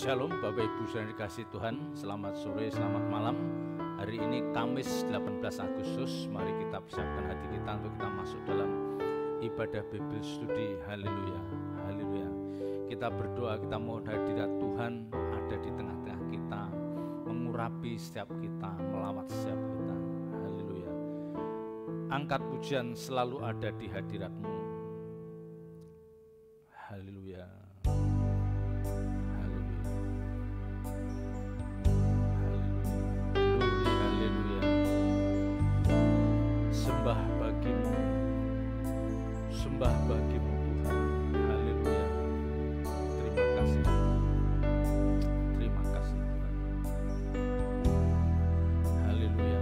Shalom Bapak Ibu saudara dikasih Tuhan, selamat sore, selamat malam. Hari ini Kamis 18 Agustus, mari kita persiapkan hati kita untuk kita masuk dalam ibadah Bible Study. Haleluya, haleluya. Kita berdoa, kita mohon hadirat Tuhan ada di tengah-tengah kita, mengurapi setiap kita, melawat setiap kita. Haleluya. Angkat pujian selalu ada di hadirat-Mu. Haleluya. Sembah bagimu, sembah bagimu Tuhan. Haleluya. Terima kasih, terima kasih Tuhan. Haleluya,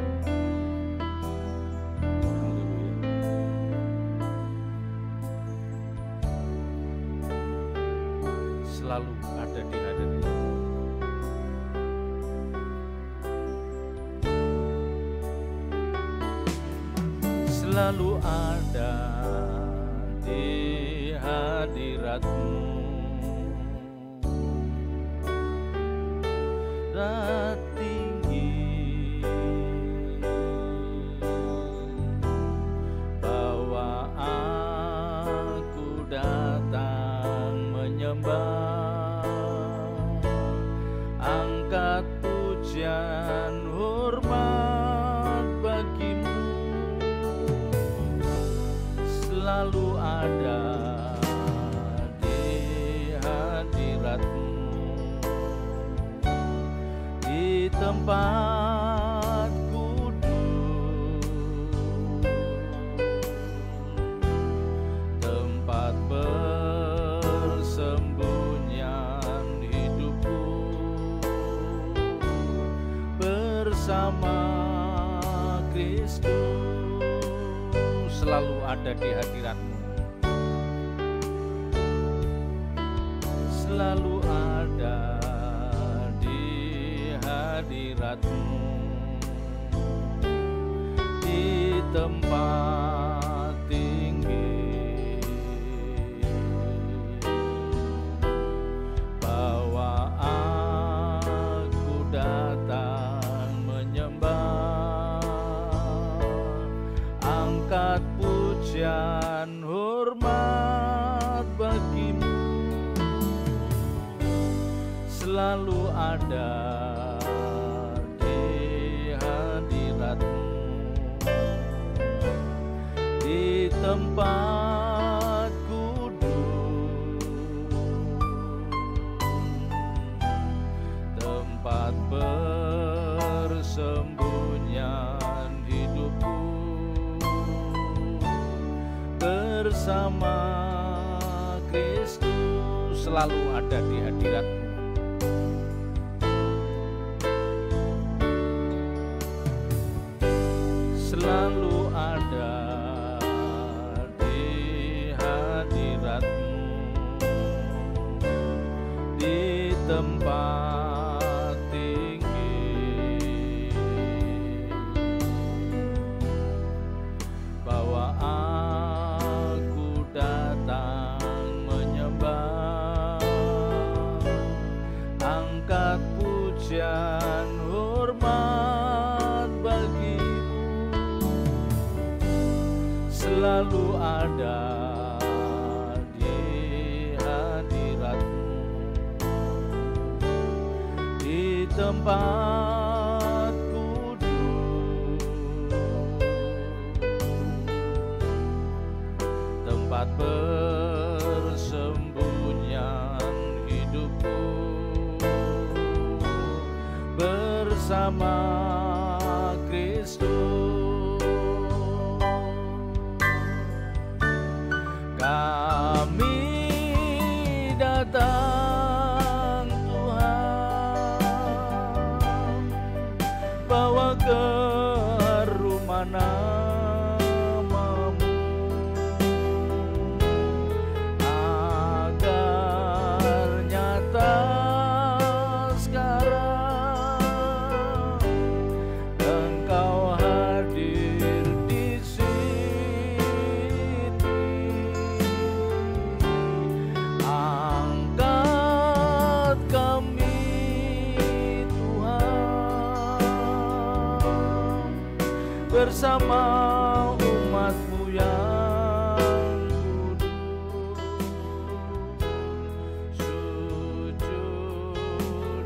haleluya. Selalu ada di hadirat-Mu. Selalu ada di hadirat-Mu, rat tinggi, bahwa aku datang menyembah, angkat pujian hormat bagimu. Selalu ada di hadirat-Mu, di tempat kudus, tempat persembunyian hidupku, bersama Kristus. Selalu ada di hadirat-Mu, selalu ada di hadirat-Mu, di tempat tinggi, bahwa aku datang menyembah, angkat pujian hormat bagimu. Selalu ada di hadirat-Mu, di tempat kudus, tempat persembunyian hidupku, bersama Kristus. Selalu ada di hadirat-Mu. Selalu ada di hadirat-Mu, di tempat tinggi, bahwa aku datang menyembah, angkat pujian hormat bagimu. Selalu ada di hadirat-Mu, di tempat kudus, tempat persembunyian hidupku, bersama Kristus. Kami datang Tuhan, bawa keharuman nama-Mu, agar nyata sekarang Engkau hadir bersama umatmu yang kudus, sujud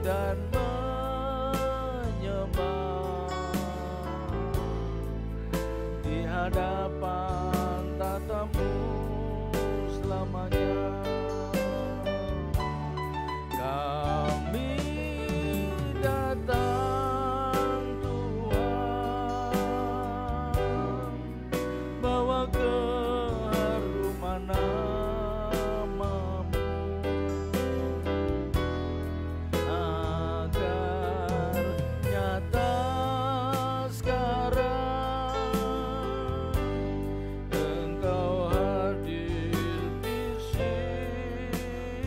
dan menyembah di hadapan tatamu selamanya. Kami datang Tuhan, bawa keharuman nama-Mu, agar nyata sekarang Engkau hadir di sini.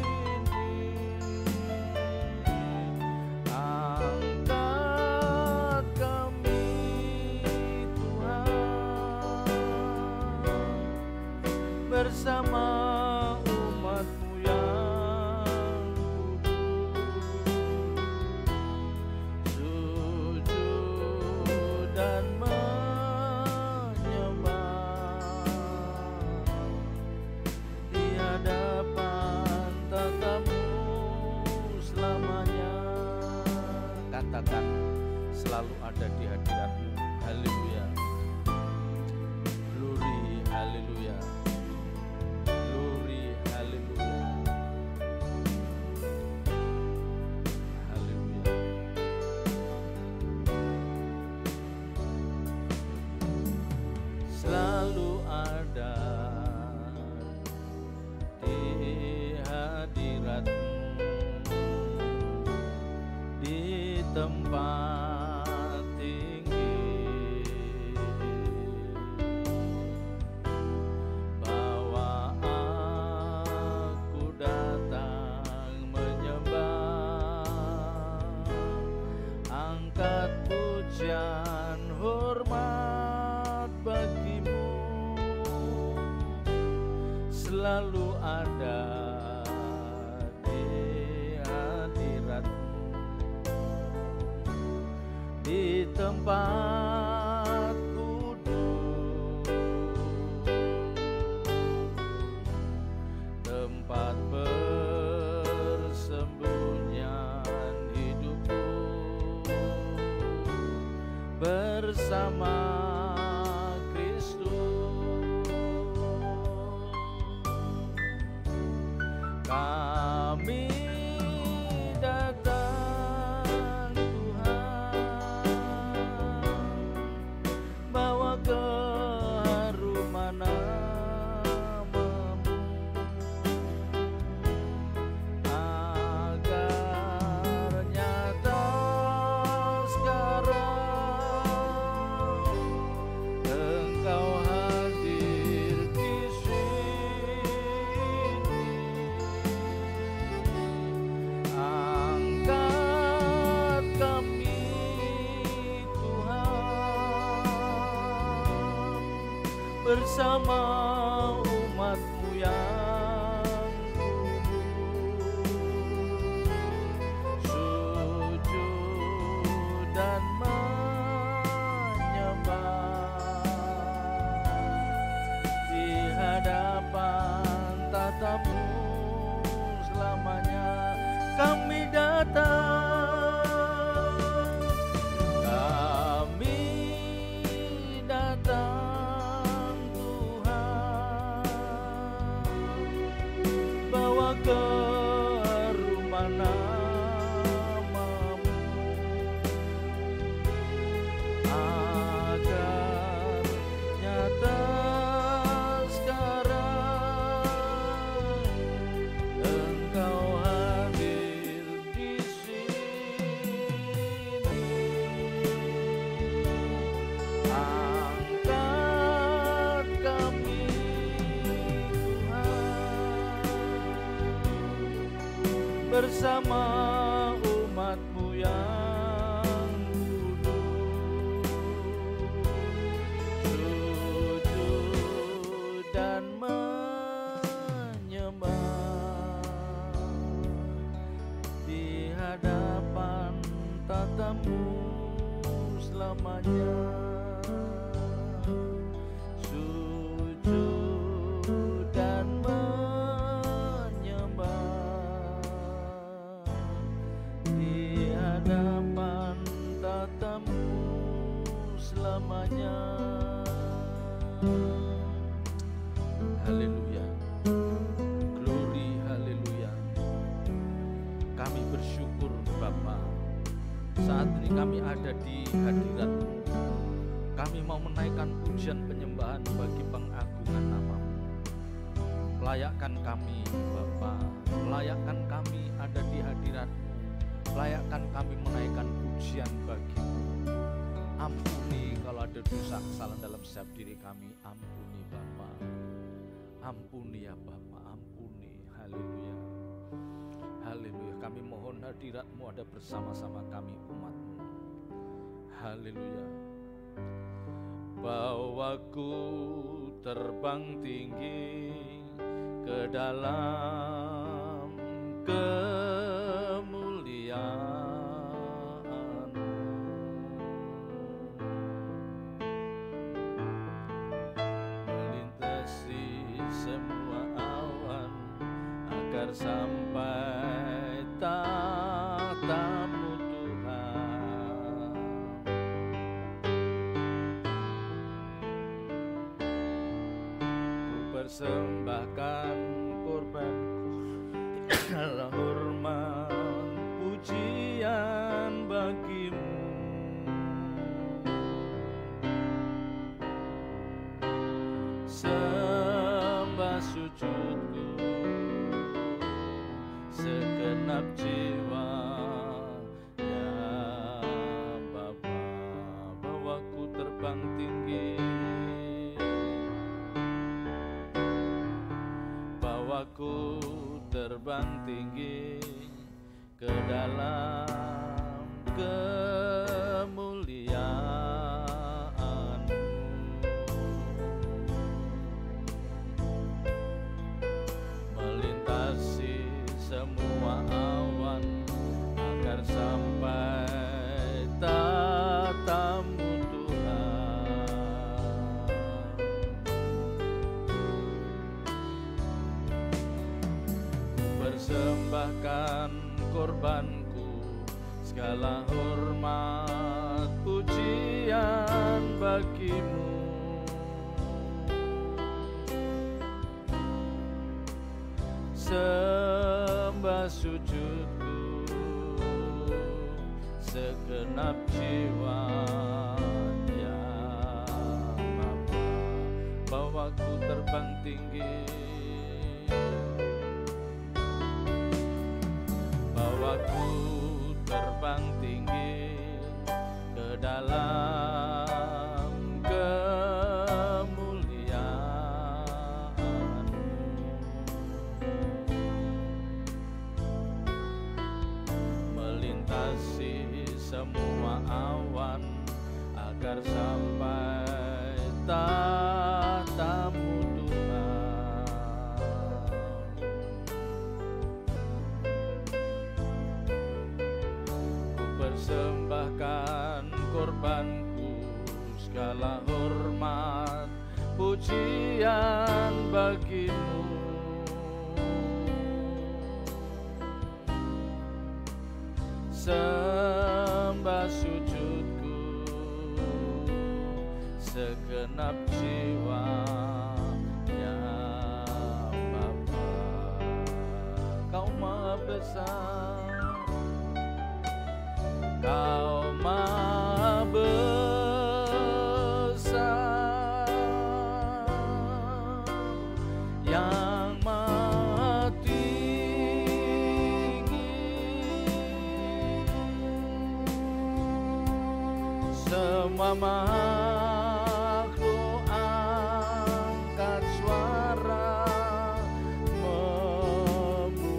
Angkat kami Tuhan, bersama umat-Mu yang kudus, sujud dan menyembah di hadapan tatamu selamanya. Katakan, selalu ada di hadirat-Mu. Haleluya. Glory, haleluya. Glory, haleluya. Haleluya. Selalu ada di hadirat-Mu, di tempat tinggi, bahwa aku datang menyembah, angkat pujian hormat bagi-Mu, selalu ada di hadirat-Mu, di tempat kudus, tempat persembunyian hidupku, bersama Kristus. Kami datang Tuhan, bawa keharuman nama-Mu, agar nyata sekarang Engkau hadir di sini. Angkat kami Tuhan, bersama umat-Mu yang kudus, sujud dan menyembah di hadapan tatamu selamanya. Kami datang, kami datang Tuhan, bawa keharuman nama-Mu, agar nyata sekarang Engkau hadir di sini. Angkat kami Tuhan, bersama umat-Mu yang kudus, sujud dan menyembah di hadapan tatamu selamanya. bersyukur Bapa. Saat ini kami ada di hadirat-Mu. Kami mau menaikkan pujian penyembahan bagi pengagungan nama-Mu. Layakkan kami Bapa, layakkan kami ada di hadirat-Mu. Layakkan kami menaikkan pujian bagi-Mu. Ampuni kalau ada dosa kesalahan dalam setiap diri kami. Ampuni Bapa. Ampuni ya Bapa, ampuni. Haleluya. Haleluya. Kami mohon hadirat-Mu ada bersama-sama kami umat-Mu. Haleluya. Bawaku terbang tinggi ke dalam kemuliaan-Mu. Melintasi semua awan agar sampai tahta-Mu Tuhan. Ku persembahkan korban hormat pujian bagi-Mu. Sembah sujudku segenap jiwa ya Bapa. Bawaku terbang tinggi, bawaku terbang tinggi ke dalam kemuliaan-Mu. Melintasi semua awan agar sampai tahta-Mu Tuhan. Persembahkan korbanku, segala hormat pujian bagi-Mu. Sembah sujudku segenap jiwa ya Bapa. Bawaku terbang tinggi, bawaku terbang tinggi ke dalam kemuliaan-Mu. Melintasi semua awan agar sampai tahta-Mu Tuhan. Ku persembahkan korbanku, segala hormat pujian bagi-Mu. Sembah sujudku segenap jiwa ya Bapa. Kau Maha Besar, Kau Maha Besar, yang Maha tinggi. Semua makhluk angkat suara memuji.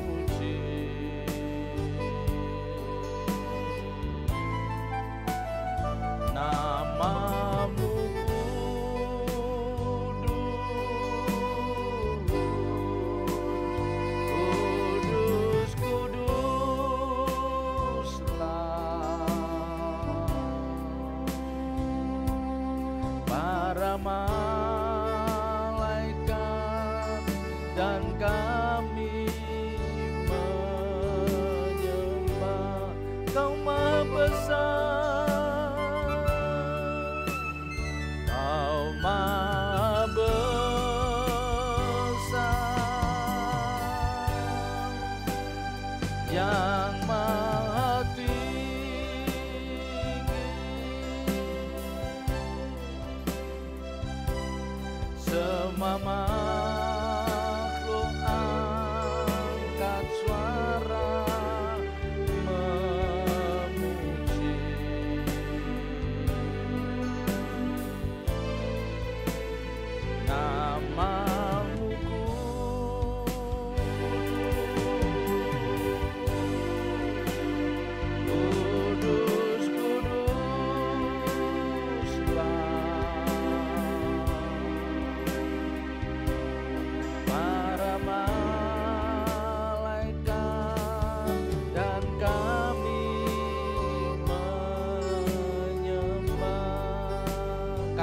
Nama-Mu kudus, kuduslah.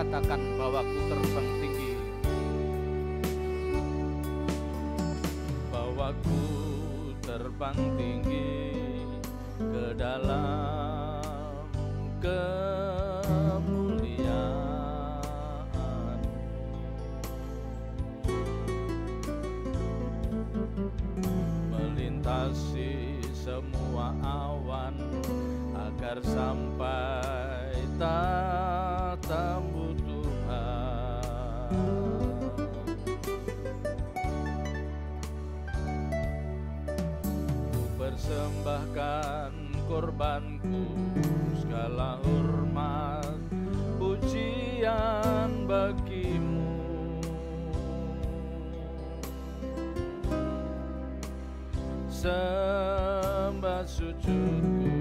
katakan bahwa ku terbang tinggi, bahwa ku terbang tinggi ke dalam kemuliaan, melintasi semua awan agar sampai tatamu Tuhan. Ku persembahkan korbanku, segala hormat pujian bagimu. Sembah sujudku,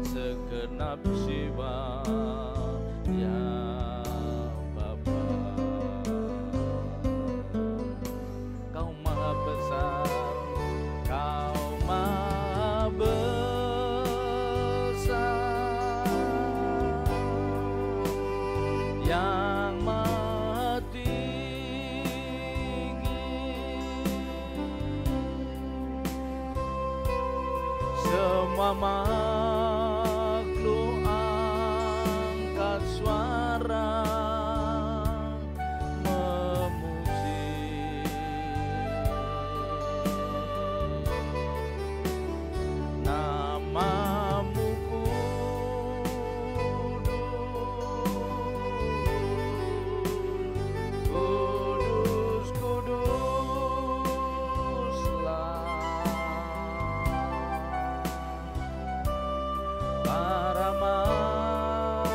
segenap jiwa ya Bapa. Kau maha besar, Kau maha besar, yang maha semua makhluk angkat suara memuji namamu kudus, kudus, kuduslah. Para malaikat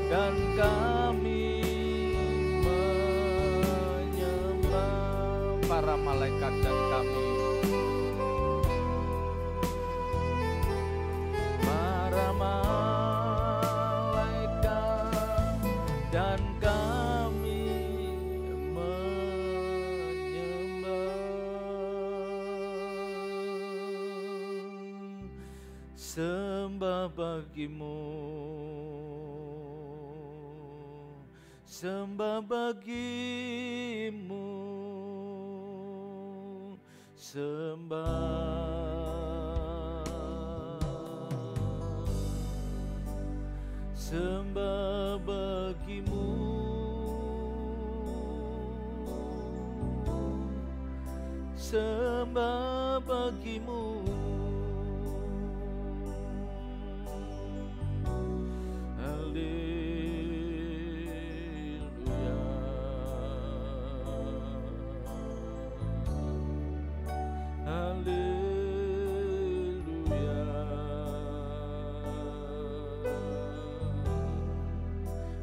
dan kami menyembah, para malaikat dan kami, para malaikat dan kami menyembah. Sembah bagimu, sembah bagimu, sembah bagimu, sembah bagimu.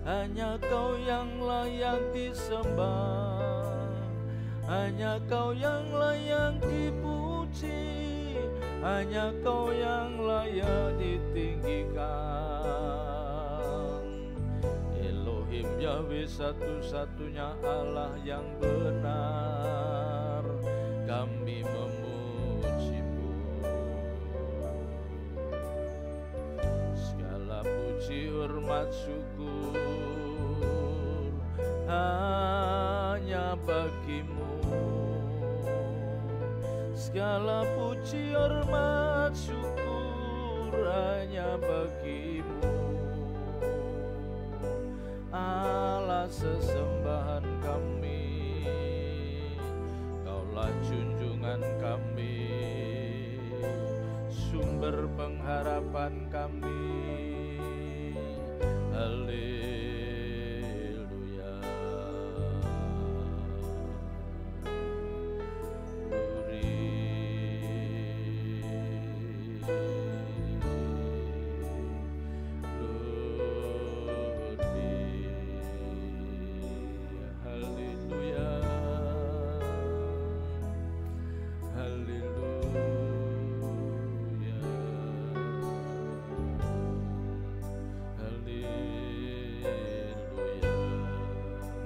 Hanya Kau yang layak disembah, hanya Kau yang layak dipuji, hanya Kau yang layak ditinggikan. Elohim Yahweh, satu-satunya Allah yang benar, kami memuji-Mu. Segala puji, hormat, syukur hanya bagi-Mu. Segala puji, hormat, syukur hanya bagi-Mu. Allah sesembahan kami, Kaulah junjungan kami, sumber pengharapan kami. Haleluya.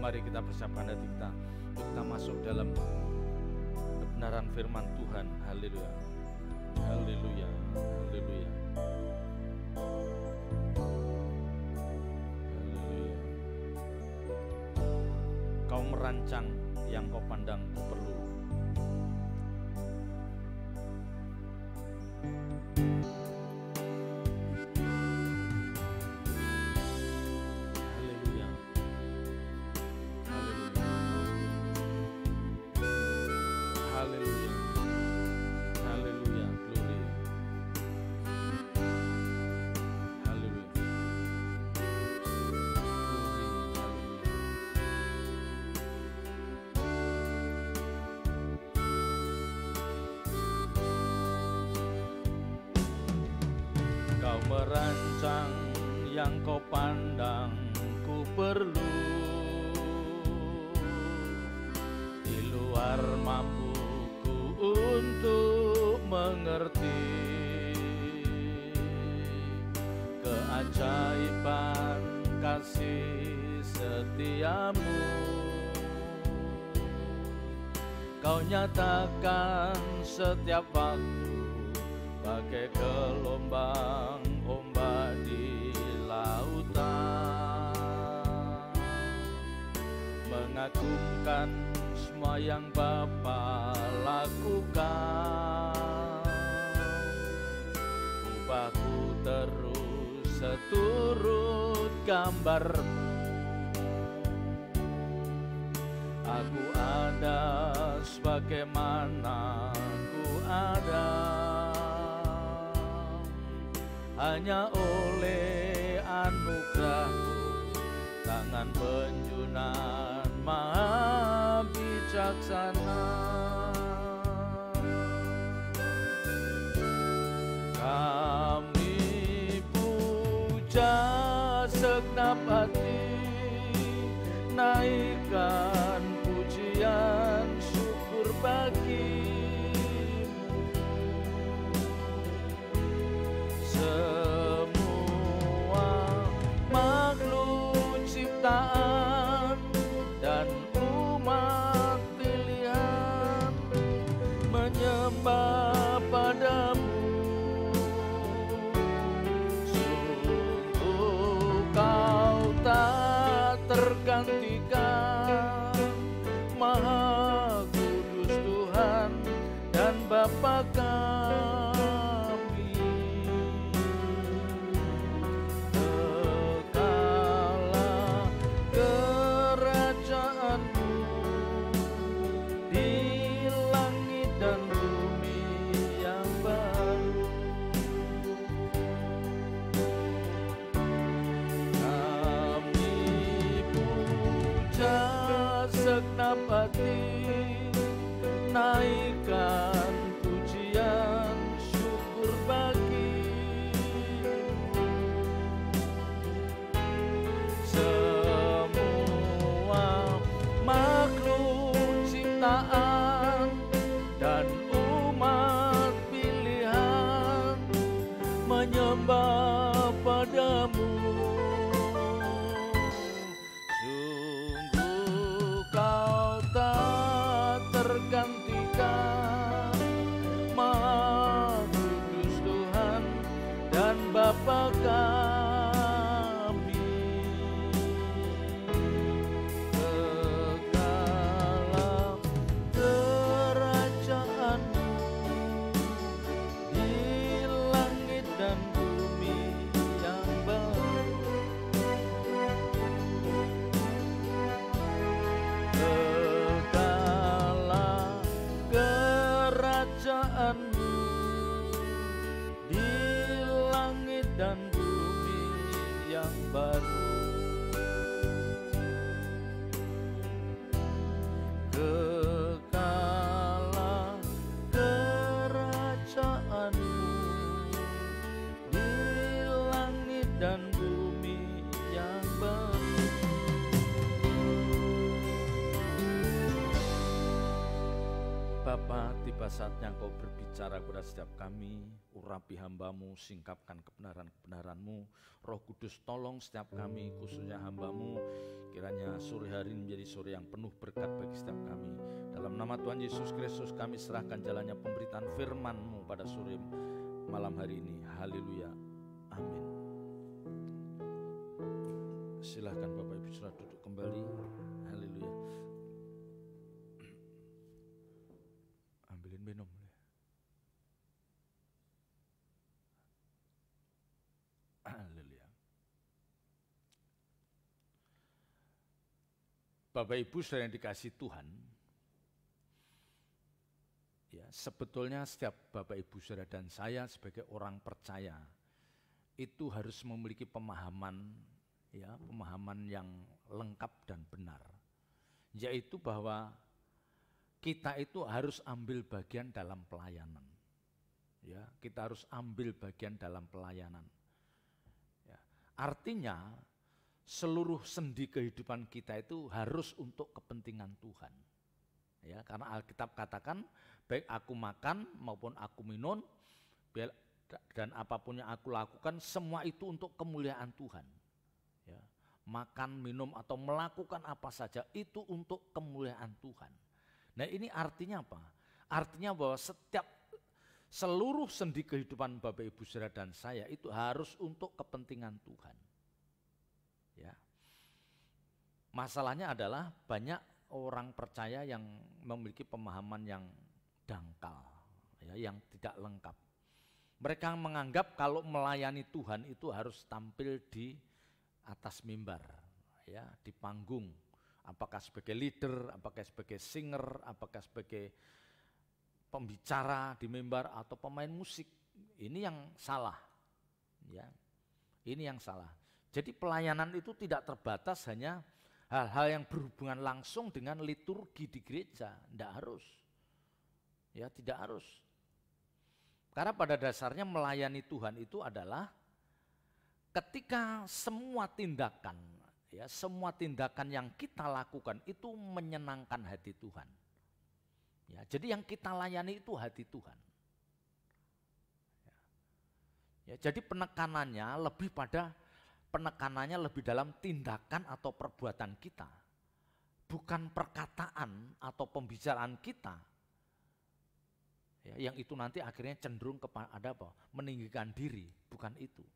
Mari kita persiapkan hati kita untuk kita masuk dalam kebenaran firman Tuhan. Haleluya, haleluya, haleluya. Kau merancang yang kau pandang ku perlu. Haleluya. Haleluya. Haleluya. Haleluya. Glory. Haleluya. Glory. Haleluya. Kau merancang yang kau pandang ku perlu, di luar mampuku untuk mengerti keajaiban kasih setiamu. Kau nyatakan setiap waktu bagai gelombang ombak di lautan, mengagumkan semua yang Bapa lakukan. Ubahku terus seturut gambarmu. Aku ada sebagaimana ku ada, hanya oleh anugerah-Mu, tangan penjunan maha bijaksana. Kami puja segenap hati, naikkan pujian syukur bagimu. Semua makhluk ciptaan dan umat pilihan menyembah padamu. Sungguh Kau tak tergantikan, Maha Kudus Tuhan dan Bapa kami. Kekala kerajaan-Mu di langit dan bumi yang baru. Kami puja segenap hati, naikkan pujian syukur bagimu. Semua makhluk ciptaan dan umat pilihan menyembah padamu. Sungguh Kau tak tergantikan, Maha Kudus Tuhan dan Bapa kami. Kekala kerajaan-Mu di langit dan bumi yang baru. Kekala kerajaan-Mu di langit dan bumi yang baru. Kekala kerajaan-Mu di langit dan bumi yang baru. Bapa, tiba saatnya Engkau berbicara kepada setiap kami, urapi hamba-Mu, singkapkan kebenaran-kebenaran-Mu. Roh Kudus tolong setiap kami, khususnya hamba-Mu, kiranya sore hari ini menjadi sore yang penuh berkat bagi setiap kami. Dalam nama Tuhan Yesus Kristus kami serahkan jalannya pemberitaan firman-Mu pada sore malam hari ini. Haleluya. Amin. Silahkan Bapak Ibu saudara duduk kembali. Haleluya. Bapak Ibu saudara yang dikasihi Tuhan, ya, sebetulnya setiap Bapak Ibu saudara dan saya sebagai orang percaya itu harus memiliki pemahaman, ya, pemahaman yang lengkap dan benar, yaitu bahwa kita itu harus ambil bagian dalam pelayanan. Ya, kita harus ambil bagian dalam pelayanan. Ya, artinya seluruh sendi kehidupan kita itu harus untuk kepentingan Tuhan. Ya, karena Alkitab katakan, baik aku makan maupun aku minum, dan apapun yang aku lakukan, semua itu untuk kemuliaan Tuhan. Ya, makan, minum, atau melakukan apa saja, itu untuk kemuliaan Tuhan. Nah, ini artinya apa? Artinya bahwa seluruh sendi kehidupan Bapak Ibu saudara dan saya itu harus untuk kepentingan Tuhan. Ya. Masalahnya adalah banyak orang percaya yang memiliki pemahaman yang dangkal, ya, yang tidak lengkap. Mereka menganggap kalau melayani Tuhan itu harus tampil di atas mimbar, ya, di panggung. Apakah sebagai leader, apakah sebagai singer, apakah sebagai pembicara di mimbar atau pemain musik. Ini yang salah, ya. Ini yang salah. Jadi pelayanan itu tidak terbatas hanya hal-hal yang berhubungan langsung dengan liturgi di gereja, tidak harus. Ya, tidak harus. Karena pada dasarnya melayani Tuhan itu adalah ketika semua tindakan, ya, semua tindakan yang kita lakukan itu menyenangkan hati Tuhan. Ya, jadi yang kita layani itu hati Tuhan. Ya, jadi penekanannya lebih dalam tindakan atau perbuatan kita, bukan perkataan atau pembicaraan kita. Ya, yang itu nanti akhirnya cenderung kepada apa? Meninggikan diri, bukan itu.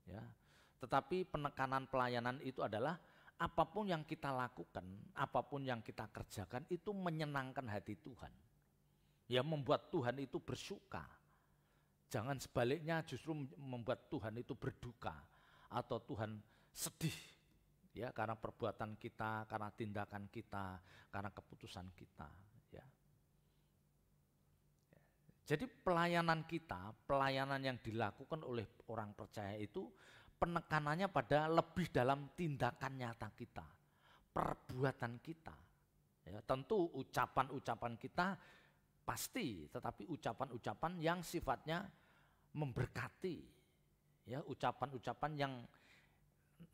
Ya, tetapi penekanan pelayanan itu adalah apapun yang kita lakukan, apapun yang kita kerjakan itu menyenangkan hati Tuhan. Ya, membuat Tuhan itu bersuka. Jangan sebaliknya justru membuat Tuhan itu berduka atau Tuhan sedih, ya, karena perbuatan kita, karena tindakan kita, karena keputusan kita, ya. Jadi pelayanan kita, pelayanan yang dilakukan oleh orang percaya itu penekanannya pada lebih dalam tindakan nyata kita, perbuatan kita. Ya, tentu ucapan-ucapan kita pasti, tetapi ucapan-ucapan yang sifatnya memberkati, ya, ucapan-ucapan yang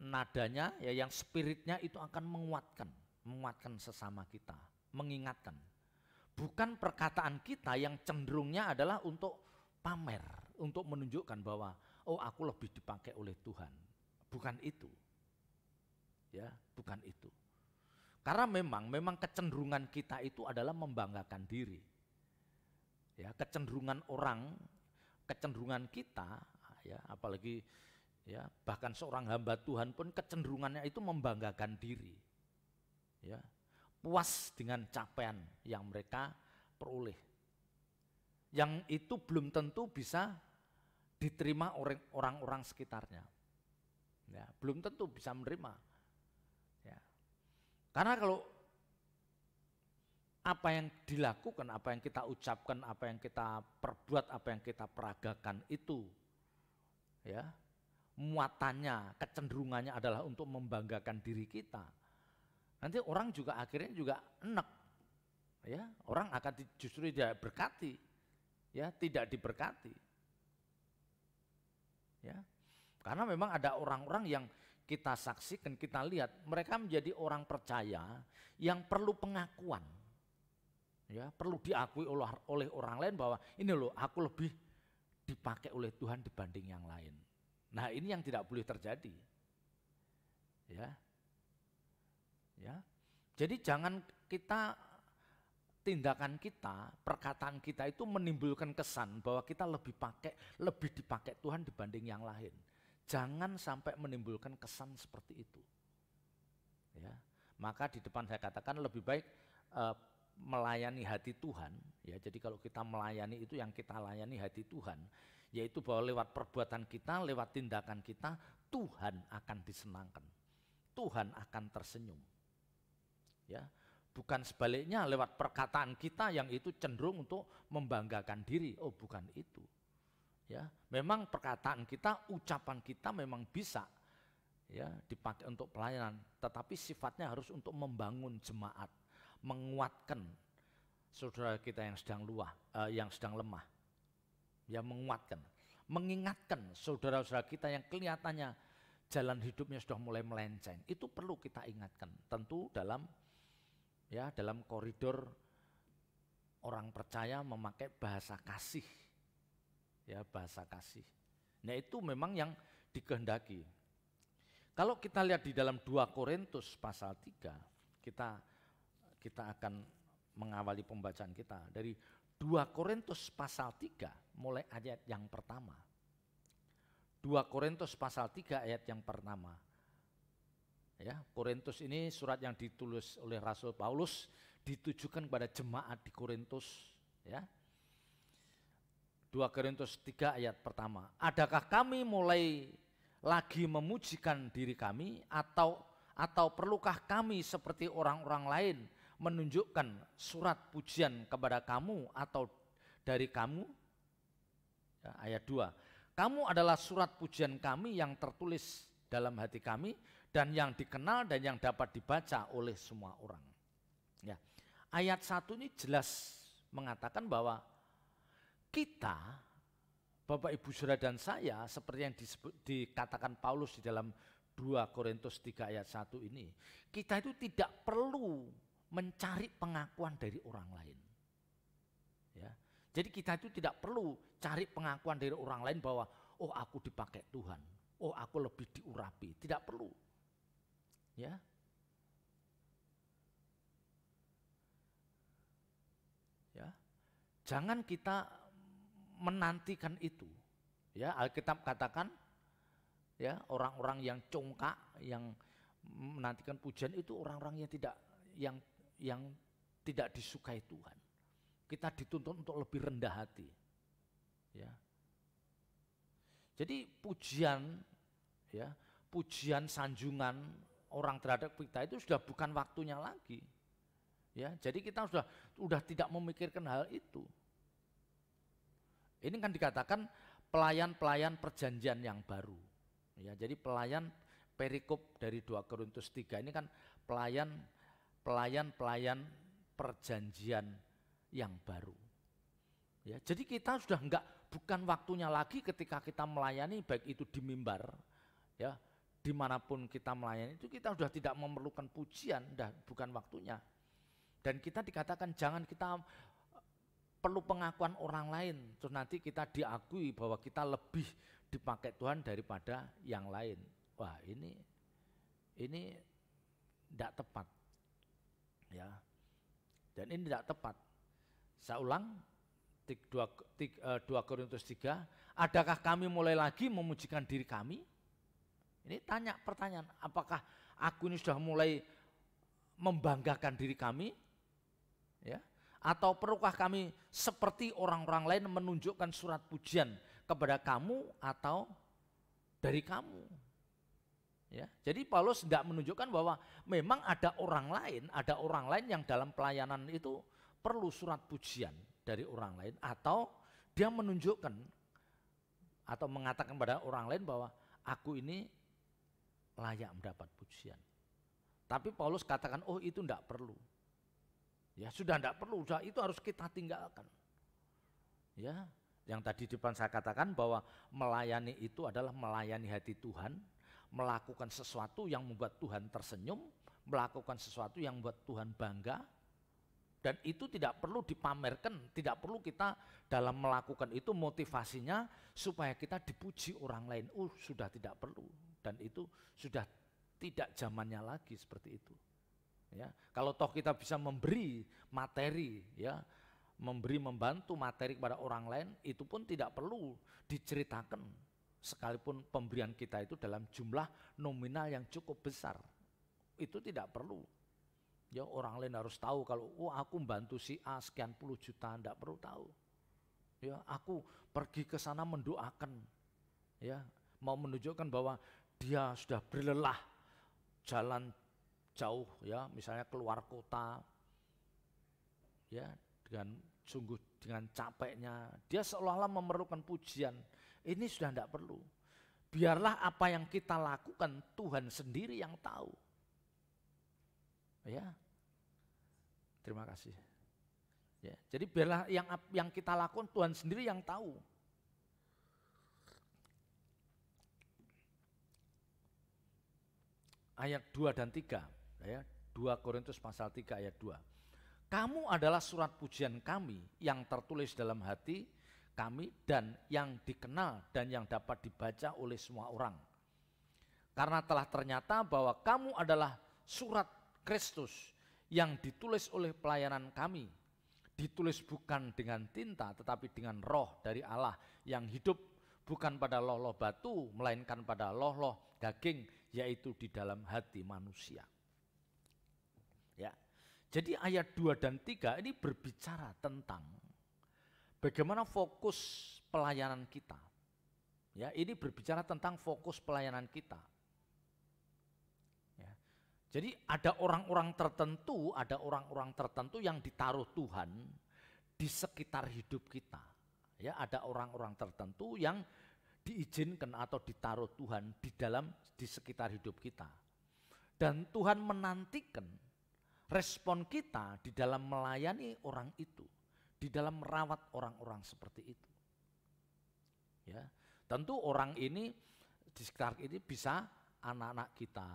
nadanya, ya, yang spiritnya itu akan menguatkan sesama kita, mengingatkan. Bukan perkataan kita yang cenderungnya adalah untuk pamer, untuk menunjukkan bahwa oh, aku lebih dipakai oleh Tuhan. Bukan itu. Ya, bukan itu. Karena memang kecenderungan kita itu adalah membanggakan diri. Ya, kecenderungan kita, ya, apalagi, ya, bahkan seorang hamba Tuhan pun kecenderungannya itu membanggakan diri. Ya. Puas dengan capaian yang mereka peroleh. Yang itu belum tentu bisa diterima orang-orang sekitarnya. Ya, belum tentu bisa menerima. Ya. Karena kalau apa yang dilakukan, apa yang kita ucapkan, apa yang kita perbuat, apa yang kita peragakan itu, ya, muatannya, kecenderungannya adalah untuk membanggakan diri kita. Nanti orang juga akhirnya juga enek, ya, orang akan justru tidak berkati, ya, tidak diberkati, ya, karena memang ada orang-orang yang kita saksikan, kita lihat mereka menjadi orang percaya yang perlu pengakuan, ya, perlu diakui oleh orang lain bahwa ini loh aku lebih dipakai oleh Tuhan dibanding yang lain. Nah, ini yang tidak boleh terjadi, ya. Ya, jadi jangan tindakan kita, perkataan kita itu menimbulkan kesan bahwa kita lebih dipakai Tuhan dibanding yang lain. Jangan sampai menimbulkan kesan seperti itu. Ya, maka di depan saya katakan lebih baik melayani hati Tuhan. Ya, jadi kalau kita melayani itu yang kita layani hati Tuhan, yaitu bahwa lewat perbuatan kita, lewat tindakan kita, Tuhan akan disenangkan, Tuhan akan tersenyum. Ya, bukan sebaliknya lewat perkataan kita yang itu cenderung untuk membanggakan diri. Oh, bukan itu. Ya, memang perkataan kita, ucapan kita memang bisa ya dipakai untuk pelayanan, tetapi sifatnya harus untuk membangun jemaat, menguatkan saudara kita yang sedang yang sedang lemah. Ya, menguatkan, mengingatkan saudara-saudara kita yang kelihatannya jalan hidupnya sudah mulai melenceng. Itu perlu kita ingatkan, tentu dalam koridor orang percaya memakai bahasa kasih. Ya, bahasa kasih. Nah, itu memang yang dikehendaki. Kalau kita lihat di dalam 2 Korintus pasal 3, kita akan mengawali pembacaan kita dari 2 Korintus pasal 3 mulai ayat yang pertama. 2 Korintus pasal 3 ayat yang pertama. Ya, Korintus ini surat yang ditulis oleh Rasul Paulus ditujukan kepada jemaat di Korintus, ya. 2 Korintus 3 ayat pertama. Adakah kami mulai lagi memujikan diri kami atau perlukah kami seperti orang-orang lain menunjukkan surat pujian kepada kamu atau dari kamu? Ya, ayat 2. Kamu adalah surat pujian kami yang tertulis dalam hati kami dan yang dikenal dan yang dapat dibaca oleh semua orang. Ya. Ayat 1 ini jelas mengatakan bahwa kita, Bapak Ibu Saudara dan saya, seperti yang dikatakan Paulus di dalam 2 Korintus 3 ayat 1 ini, kita itu tidak perlu mencari pengakuan dari orang lain. Ya. Jadi kita itu tidak perlu cari pengakuan dari orang lain bahwa oh aku dipakai Tuhan, oh aku lebih diurapi, tidak perlu. Ya. Ya. Jangan kita menantikan itu. Ya, Alkitab katakan ya, orang-orang yang congkak, yang menantikan pujian itu orang-orang yang tidak disukai Tuhan. Kita dituntut untuk lebih rendah hati. Ya. Jadi pujian, ya, pujian sanjungan orang terhadap kita itu sudah bukan waktunya lagi. Ya, jadi kita sudah tidak memikirkan hal itu. Ini kan dikatakan pelayan-pelayan perjanjian yang baru. Ya, jadi pelayan perikop dari 2 Korintus 3 ini kan pelayan perjanjian yang baru. Ya, jadi kita sudah bukan waktunya lagi ketika kita melayani, baik itu di mimbar, ya, dimanapun kita melayani itu kita sudah tidak memerlukan pujian, bukan waktunya. Dan kita dikatakan jangan kita perlu pengakuan orang lain, terus nanti kita diakui bahwa kita lebih dipakai Tuhan daripada yang lain. Wah, ini tidak tepat, ya. Dan ini tidak tepat. Saya ulang, 2 Korintus 3, adakah kami mulai lagi memujikan diri kami? Ini pertanyaan, apakah aku ini sudah mulai membanggakan diri kami? Ya. Atau perlukah kami seperti orang-orang lain menunjukkan surat pujian kepada kamu atau dari kamu? Ya, jadi Paulus tidak menunjukkan bahwa memang ada orang lain yang dalam pelayanan itu perlu surat pujian dari orang lain, atau dia menunjukkan atau mengatakan pada orang lain bahwa aku ini layak mendapat pujian. Tapi Paulus katakan, oh itu tidak perlu. Ya sudah tidak perlu, itu harus kita tinggalkan. Ya, yang tadi di depan saya katakan bahwa melayani itu adalah melayani hati Tuhan, melakukan sesuatu yang membuat Tuhan tersenyum, melakukan sesuatu yang membuat Tuhan bangga, dan itu tidak perlu dipamerkan, tidak perlu kita dalam melakukan itu motivasinya supaya kita dipuji orang lain. Sudah tidak perlu, dan itu sudah tidak zamannya lagi seperti itu. Ya, kalau toh kita bisa memberi materi, ya, membantu materi kepada orang lain, itu pun tidak perlu diceritakan, sekalipun pemberian kita itu dalam jumlah nominal yang cukup besar, itu tidak perlu. Ya, orang lain harus tahu kalau aku membantu si A sekian puluh juta, tidak perlu tahu. Ya, aku pergi ke sana mendoakan, ya, mau menunjukkan bahwa dia sudah berlelah jalan jauh ya, misalnya keluar kota, ya dengan capeknya, dia seolah-olah memerlukan pujian. Ini sudah tidak perlu. Biarlah apa yang kita lakukan Tuhan sendiri yang tahu. Ya, terima kasih. Ya, jadi biarlah yang kita lakukan Tuhan sendiri yang tahu. Ayat 2 dan 3, ya, 2 Korintus pasal 3 ayat 2. Kamu adalah surat pujian kami yang tertulis dalam hati kami dan yang dikenal dan yang dapat dibaca oleh semua orang. Karena telah ternyata bahwa kamu adalah surat Kristus yang ditulis oleh pelayanan kami. Ditulis bukan dengan tinta tetapi dengan roh dari Allah yang hidup, bukan pada loh-loh batu melainkan pada loh-loh daging, yaitu di dalam hati manusia. Ya. Jadi ayat 2 dan 3 ini berbicara tentang bagaimana fokus pelayanan kita. Ya, ini berbicara tentang fokus pelayanan kita. Ya. Jadi ada orang-orang tertentu yang ditaruh Tuhan di sekitar hidup kita. Ya, ada orang-orang tertentu yang diizinkan atau ditaruh Tuhan di sekitar hidup kita. Dan Tuhan menantikan respon kita di dalam melayani orang itu, di dalam merawat orang-orang seperti itu. Ya, tentu orang ini di sekitar ini bisa anak-anak kita,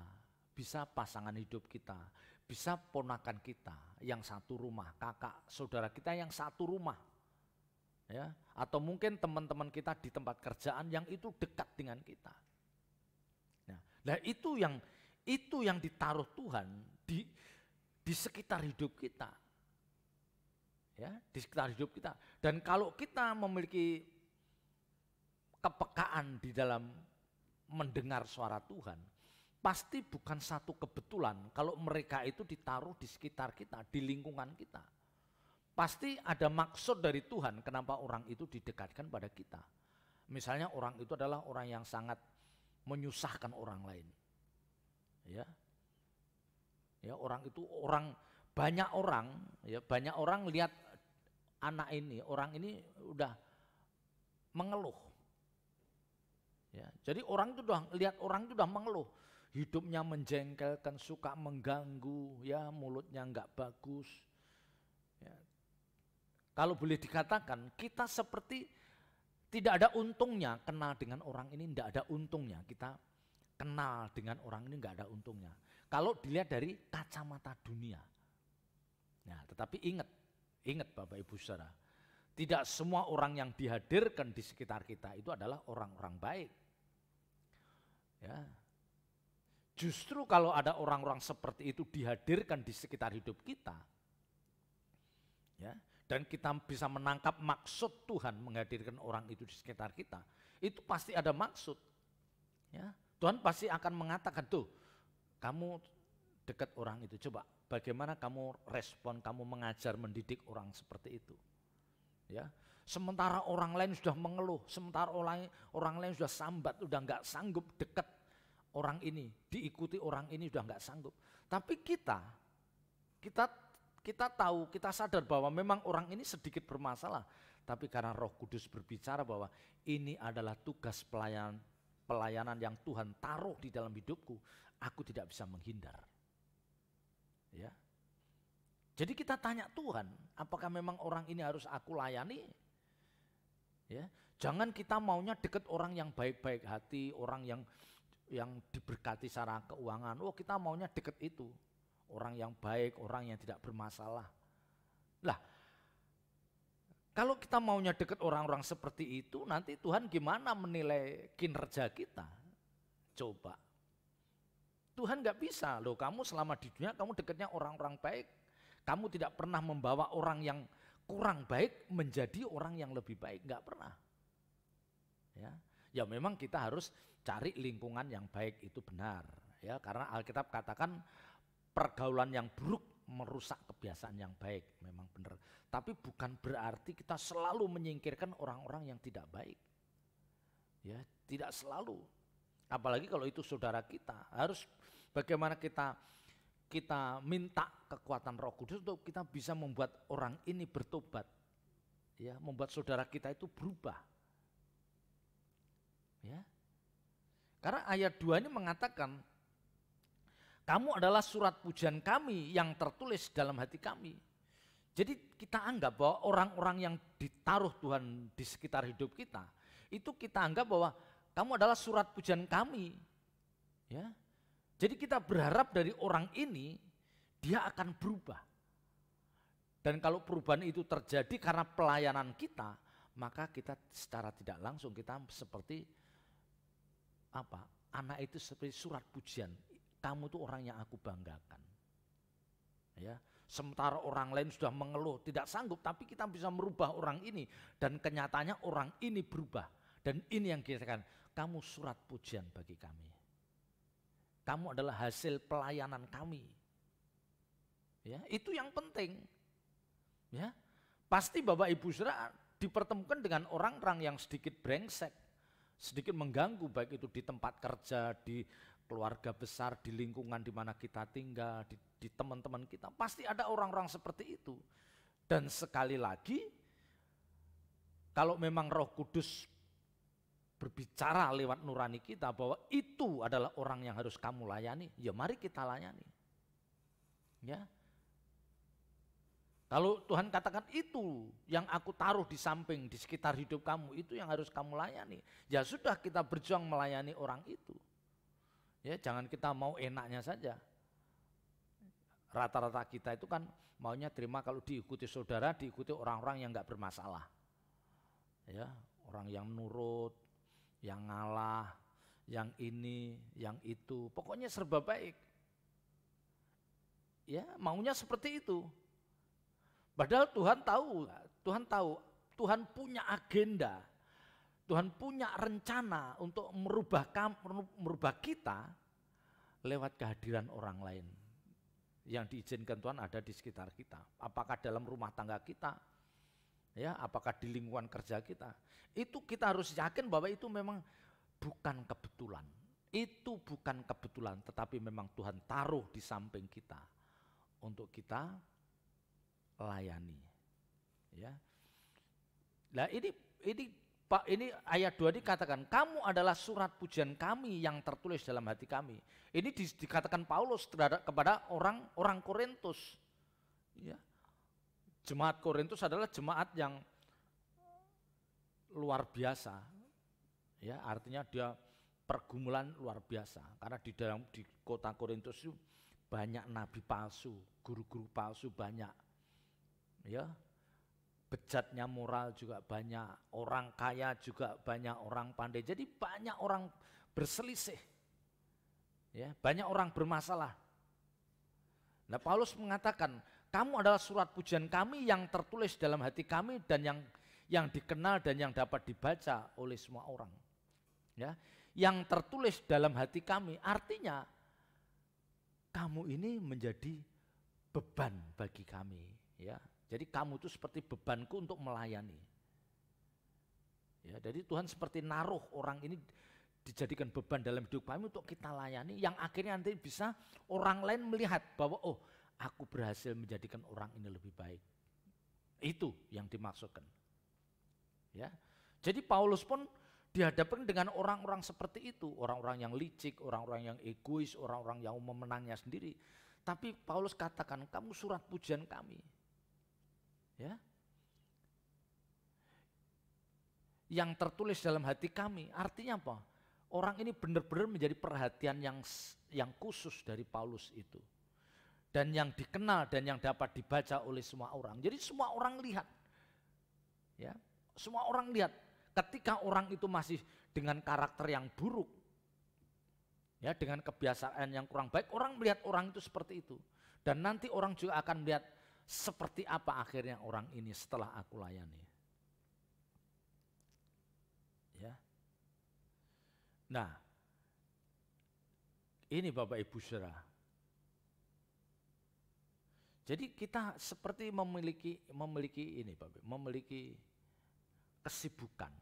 bisa pasangan hidup kita, bisa ponakan kita yang satu rumah, kakak, saudara kita yang satu rumah. Ya, atau mungkin teman-teman kita di tempat kerjaan yang itu dekat dengan kita. Nah, itu yang ditaruh Tuhan di sekitar hidup kita. Ya, di sekitar hidup kita. Dan kalau kita memiliki kepekaan di dalam mendengar suara Tuhan, pasti bukan satu kebetulan kalau mereka itu ditaruh di sekitar kita, di lingkungan kita. Pasti ada maksud dari Tuhan kenapa orang itu didekatkan pada kita. Misalnya orang itu adalah orang yang sangat menyusahkan orang lain. Ya. Ya, banyak orang lihat orang ini udah mengeluh. Ya, jadi orang itu udah mengeluh, hidupnya menjengkelkan, suka mengganggu, ya mulutnya enggak bagus. Ya. Kalau boleh dikatakan kita seperti tidak ada untungnya kenal dengan orang ini, tidak ada untungnya kita kenal dengan orang ini, enggak ada untungnya. Kalau dilihat dari kacamata dunia. Nah, tetapi ingat Bapak Ibu Saudara, tidak semua orang yang dihadirkan di sekitar kita itu adalah orang-orang baik. Ya. Justru kalau ada orang-orang seperti itu dihadirkan di sekitar hidup kita, ya, dan kita bisa menangkap maksud Tuhan menghadirkan orang itu di sekitar kita, itu pasti ada maksud. Ya. Tuhan pasti akan mengatakan, tuh kamu dekat orang itu, coba bagaimana kamu respon, kamu mengajar, mendidik orang seperti itu. Ya. Sementara orang lain sudah mengeluh, sementara orang lain sudah sambat, sudah enggak sanggup dekat orang ini, diikuti orang ini sudah enggak sanggup. Tapi kita tahu, kita sadar bahwa memang orang ini sedikit bermasalah. Tapi karena Roh Kudus berbicara bahwa ini adalah tugas pelayanan yang Tuhan taruh di dalam hidupku, aku tidak bisa menghindar. Ya. Jadi kita tanya Tuhan, apakah memang orang ini harus aku layani? Ya. Jangan kita maunya dekat orang yang baik-baik hati, orang yang diberkati secara keuangan. Oh, kita maunya dekat itu. Orang yang baik, orang yang tidak bermasalah. Lah, kalau kita maunya dekat orang-orang seperti itu, nanti Tuhan gimana menilai kinerja kita? Coba. Tuhan gak bisa loh, kamu selama di dunia kamu dekatnya orang-orang baik. Kamu tidak pernah membawa orang yang kurang baik menjadi orang yang lebih baik, gak pernah. Ya memang kita harus cari lingkungan yang baik, itu benar. Ya, karena Alkitab katakan pergaulan yang buruk merusak kebiasaan yang baik, memang benar. Tapi bukan berarti kita selalu menyingkirkan orang-orang yang tidak baik. Ya, tidak selalu. Apalagi kalau itu saudara kita, harus bagaimana kita kita minta kekuatan Roh Kudus untuk kita bisa membuat orang ini bertobat, ya, membuat saudara kita itu berubah, ya. Karena ayat 2 ini mengatakan, kamu adalah surat pujian kami yang tertulis dalam hati kami. Jadi kita anggap bahwa orang-orang yang ditaruh Tuhan di sekitar hidup kita, itu kita anggap bahwa kamu adalah surat pujian kami. Ya. Jadi kita berharap dari orang ini, dia akan berubah. Dan kalau perubahan itu terjadi karena pelayanan kita, maka kita secara tidak langsung kita seperti apa? Anak itu seperti surat pujian. Kamu tuh orang yang aku banggakan. Ya. Sementara orang lain sudah mengeluh, tidak sanggup, tapi kita bisa merubah orang ini. Dan kenyataannya orang ini berubah. Dan ini yang kita katakan, kamu surat pujian bagi kami. Kamu adalah hasil pelayanan kami. Ya, itu yang penting. Ya, pasti Bapak Ibu Saudara dipertemukan dengan orang-orang yang sedikit brengsek, sedikit mengganggu, baik itu di tempat kerja, di keluarga besar, di lingkungan di mana kita tinggal, di teman-teman kita. Pasti ada orang-orang seperti itu. Dan sekali lagi, kalau memang Roh Kudus berbicara lewat nurani kita bahwa itu adalah orang yang harus kamu layani, ya mari kita layani. Ya. Kalau Tuhan katakan itu yang aku taruh di samping, di sekitar hidup kamu, itu yang harus kamu layani. Ya sudah, kita berjuang melayani orang itu. Ya, jangan kita mau enaknya saja. Rata-rata kita itu kan maunya terima kalau diikuti saudara, diikuti orang-orang yang enggak bermasalah. Ya, orang yang nurut, yang ngalah, yang ini, yang itu, pokoknya serba baik. Ya, maunya seperti itu. Padahal Tuhan tahu, Tuhan punya agenda, Tuhan punya rencana untuk merubah kita lewat kehadiran orang lain. Yang diizinkan Tuhan ada di sekitar kita. Apakah dalam rumah tangga kita, ya, apakah di lingkungan kerja kita. Itu kita harus yakin bahwa itu memang bukan kebetulan. Itu bukan kebetulan, tetapi memang Tuhan taruh di samping kita untuk kita layani. Ya. Nah, ini ayat 2 dikatakan, kamu adalah surat pujian kami yang tertulis dalam hati kami. Ini dikatakan Paulus kepada orang Korintus. Ya. Jemaat Korintus adalah jemaat yang luar biasa. Ya, artinya dia pergumulan luar biasa. Karena di kota Korintus itu banyak nabi palsu, guru-guru palsu banyak. Ya. Bejatnya moral juga banyak, orang kaya juga banyak, orang pandai. Jadi banyak orang berselisih. Ya, banyak orang bermasalah. Nah, Paulus mengatakan, kamu adalah surat pujian kami yang tertulis dalam hati kami dan yang dikenal dan yang dapat dibaca oleh semua orang. Ya, yang tertulis dalam hati kami artinya kamu ini menjadi beban bagi kami, ya. Jadi kamu itu seperti bebanku untuk melayani. Ya, jadi Tuhan seperti naruh orang ini dijadikan beban dalam hidup kami untuk kita layani, yang akhirnya nanti bisa orang lain melihat bahwa oh, aku berhasil menjadikan orang ini lebih baik. Itu yang dimaksudkan. Ya. Jadi Paulus pun dihadapkan dengan orang-orang seperti itu, orang-orang yang licik, orang-orang yang egois, orang-orang yang memenangnya sendiri. Tapi Paulus katakan, kamu surat pujian kami. Ya. Yang tertulis dalam hati kami, artinya apa? Orang ini benar-benar menjadi perhatian yang khusus dari Paulus itu. Dan yang dikenal dan yang dapat dibaca oleh semua orang. Jadi semua orang lihat. Ya, semua orang lihat ketika orang itu masih dengan karakter yang buruk. Ya, dengan kebiasaan yang kurang baik, orang melihat orang itu seperti itu. Dan nanti orang juga akan melihat seperti apa akhirnya orang ini setelah aku layani. Ya. Nah, ini Bapak Ibu Saudara. Jadi kita seperti memiliki ini Bapak, memiliki kesibukan,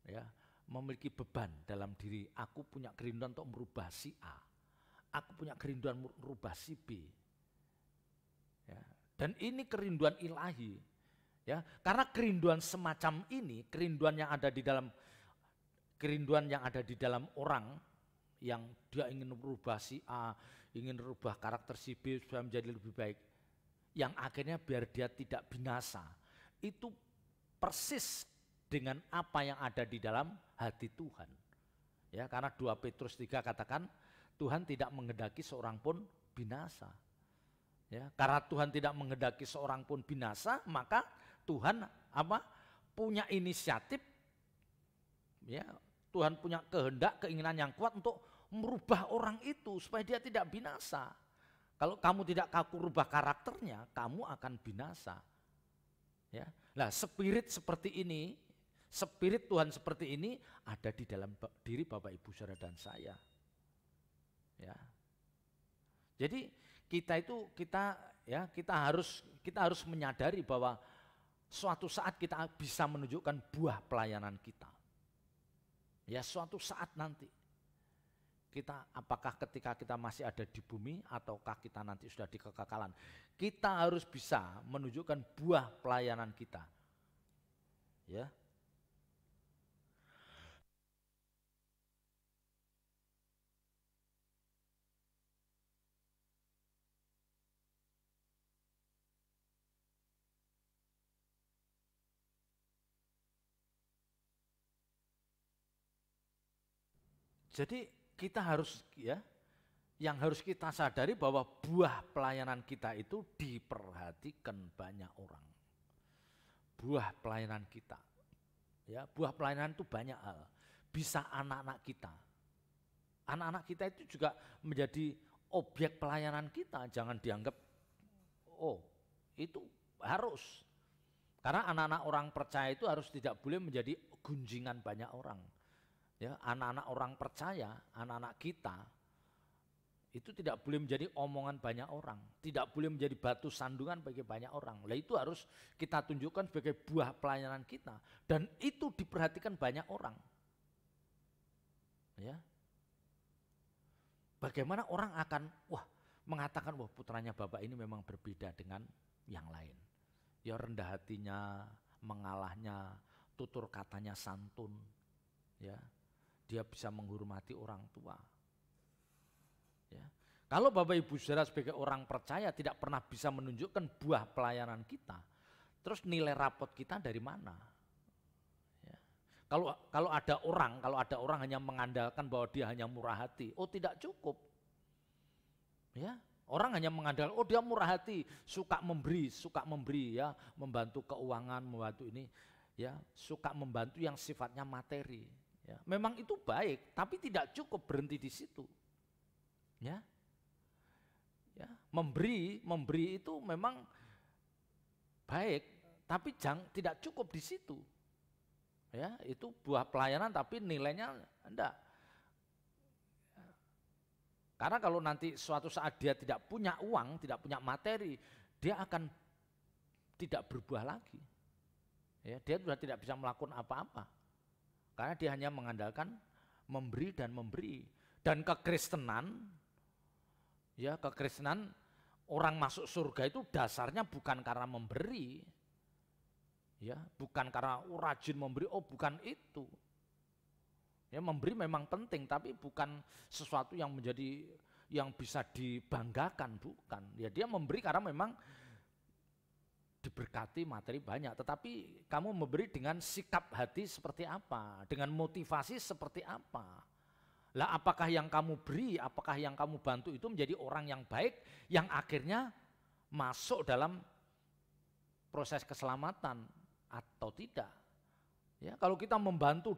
ya, memiliki beban dalam diri. Aku punya kerinduan untuk merubah si A. Aku punya kerinduan merubah si B. Dan ini kerinduan ilahi. Ya, karena kerinduan semacam ini, kerinduan yang ada di dalam orang yang dia ingin merubah si A, ingin merubah karakter si B supaya menjadi lebih baik, yang akhirnya biar dia tidak binasa, itu persis dengan apa yang ada di dalam hati Tuhan. Ya, karena 2 Petrus 3 katakan Tuhan tidak menghendaki seorang pun binasa. Ya, karena Tuhan tidak menghendaki seorang pun binasa, maka Tuhan punya inisiatif, ya, Tuhan punya kehendak, keinginan yang kuat untuk merubah orang itu supaya dia tidak binasa. Kalau kamu tidak rubah karakternya, kamu akan binasa. Ya. Nah, spirit seperti ini, spirit Tuhan seperti ini ada di dalam diri Bapak Ibu Saudara dan saya. Ya. Jadi kita harus menyadari bahwa suatu saat kita bisa menunjukkan buah pelayanan kita. Ya, suatu saat nanti. Apakah ketika kita masih ada di bumi ataukah kita nanti sudah di kekekalan, kita harus bisa menunjukkan buah pelayanan kita. Ya. Jadi kita harus, ya, yang harus kita sadari bahwa buah pelayanan kita itu diperhatikan banyak orang. Buah pelayanan kita, ya, buah pelayanan itu banyak hal. Bisa anak-anak kita. Anak-anak kita itu juga menjadi objek pelayanan kita. Jangan dianggap, oh itu harus. Karena anak-anak orang percaya itu harus tidak boleh menjadi gunjingan banyak orang. Ya, anak-anak orang percaya, anak-anak kita itu tidak boleh menjadi omongan banyak orang, tidak boleh menjadi batu sandungan bagi banyak orang. Lah itu harus kita tunjukkan sebagai buah pelayanan kita, dan itu diperhatikan banyak orang. Ya. Bagaimana orang akan mengatakan putranya Bapak ini memang berbeda dengan yang lain. Ya, rendah hatinya, mengalahnya, tutur katanya santun, ya. Dia bisa menghormati orang tua. Ya. Kalau Bapak Ibu Saudara sebagai orang percaya tidak pernah bisa menunjukkan buah pelayanan kita, terus nilai rapot kita dari mana? Ya. Kalau ada orang hanya mengandalkan bahwa dia hanya murah hati, tidak cukup. Ya, orang hanya mengandalkan dia murah hati, suka memberi, ya, membantu keuangan, membantu ini, ya, suka membantu yang sifatnya materi. Ya, memang itu baik, tapi tidak cukup berhenti di situ. Ya, ya, memberi itu memang baik, tapi tidak cukup di situ. Ya, itu buah pelayanan, tapi nilainya enggak. Karena kalau nanti suatu saat dia tidak punya uang, tidak punya materi, dia akan tidak berbuah lagi. Ya, dia sudah tidak bisa melakukan apa-apa. Karena dia hanya mengandalkan memberi dan memberi. Dan kekristenan, ya, kekristenan orang masuk surga itu dasarnya bukan karena memberi, ya, bukan karena rajin memberi, bukan itu. Ya, memberi memang penting, tapi bukan sesuatu yang bisa dibanggakan, bukan. Ya, dia memberi karena memang diberkati materi banyak, tetapi kamu memberi dengan sikap hati seperti apa, dengan motivasi seperti apa. Lah, apakah yang kamu beri, apakah yang kamu bantu itu menjadi orang yang baik, yang akhirnya masuk dalam proses keselamatan atau tidak. Ya, kalau kita membantu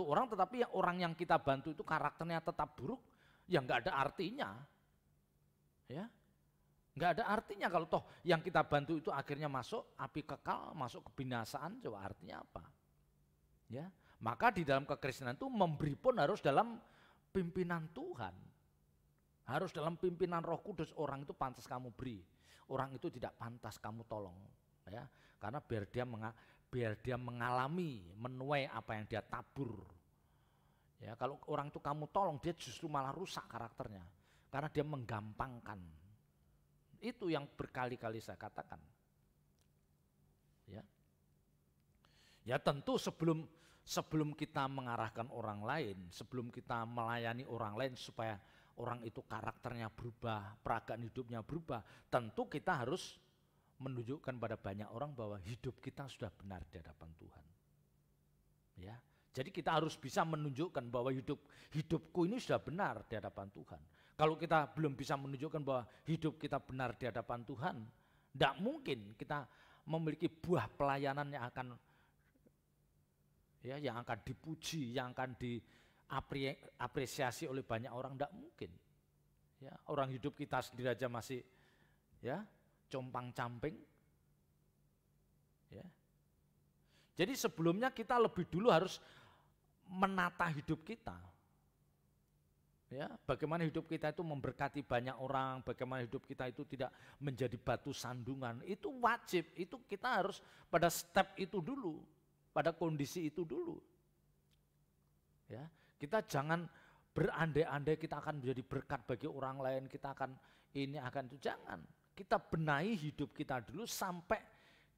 orang, tetapi orang yang kita bantu itu karakternya tetap buruk, ya nggak ada artinya. Ya. Nggak ada artinya kalau toh yang kita bantu itu akhirnya masuk api kekal, masuk kebinasaan, coba artinya apa? Ya, maka di dalam kekristenan itu memberi pun harus dalam pimpinan Tuhan. Harus dalam pimpinan Roh Kudus. Orang itu pantas kamu beri, orang itu tidak pantas kamu tolong. Ya, karena biar dia mengalami, menuai apa yang dia tabur. Ya, kalau orang itu kamu tolong, dia justru malah rusak karakternya. Karena dia menggampangkan. Itu yang berkali-kali saya katakan. Ya. Ya tentu sebelum kita mengarahkan orang lain, sebelum kita melayani orang lain supaya orang itu karakternya berubah, peragaan hidupnya berubah, tentu kita harus menunjukkan pada banyak orang bahwa hidup kita sudah benar di hadapan Tuhan. Ya. Jadi kita harus bisa menunjukkan bahwa hidupku ini sudah benar di hadapan Tuhan. Kalau kita belum bisa menunjukkan bahwa hidup kita benar di hadapan Tuhan, tidak mungkin kita memiliki buah pelayanan yang akan dipuji, yang akan diapresiasi oleh banyak orang, tidak mungkin. Ya, orang hidup kita sendiri aja masih compang-camping. Ya. Jadi sebelumnya kita lebih dulu harus menata hidup kita. Ya, bagaimana hidup kita itu memberkati banyak orang, bagaimana hidup kita itu tidak menjadi batu sandungan, itu wajib, itu kita harus pada step itu dulu, pada kondisi itu dulu. Ya, kita jangan berandai-andai kita akan menjadi berkat bagi orang lain, kita akan ini akan itu, jangan. Kita benahi hidup kita dulu sampai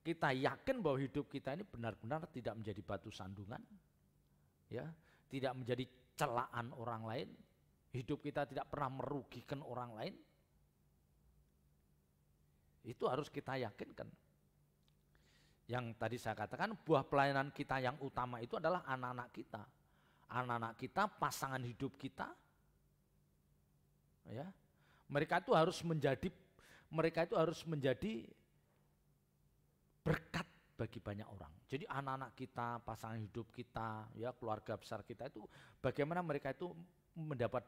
kita yakin bahwa hidup kita ini benar-benar tidak menjadi batu sandungan, ya, tidak menjadi celaan orang lain, hidup kita tidak pernah merugikan orang lain. Itu harus kita yakinkan. Yang tadi saya katakan, buah pelayanan kita yang utama itu adalah anak-anak kita. Anak-anak kita, pasangan hidup kita. Ya. Mereka itu harus menjadi berkat bagi banyak orang. Jadi anak-anak kita, pasangan hidup kita, ya, keluarga besar kita itu bagaimana mereka itu mendapat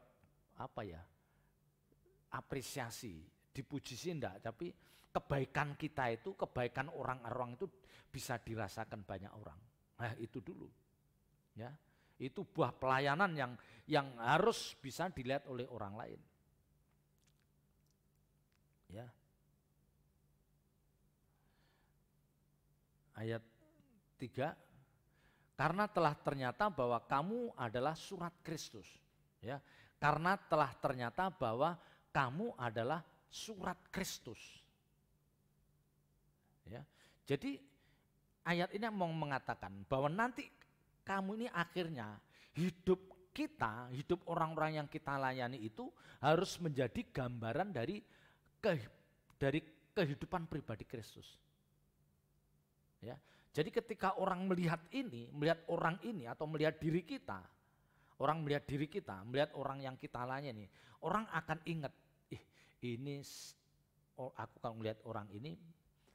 apresiasi, dipuji sih enggak, tapi kebaikan kita itu, kebaikan orang-orang itu bisa dirasakan banyak orang. Nah, itu dulu. Ya. Itu buah pelayanan yang harus bisa dilihat oleh orang lain. Ya. Ayat 3, karena telah ternyata bahwa kamu adalah surat Kristus. Ya, karena telah ternyata bahwa kamu adalah surat Kristus. Ya, jadi ayat ini mau mengatakan bahwa nanti kamu ini akhirnya hidup kita, hidup orang-orang yang kita layani itu harus menjadi gambaran dari kehidupan pribadi Kristus. Ya, jadi ketika orang melihat orang ini atau melihat diri kita, melihat orang yang kita layani, orang akan ingat, aku kalau melihat orang ini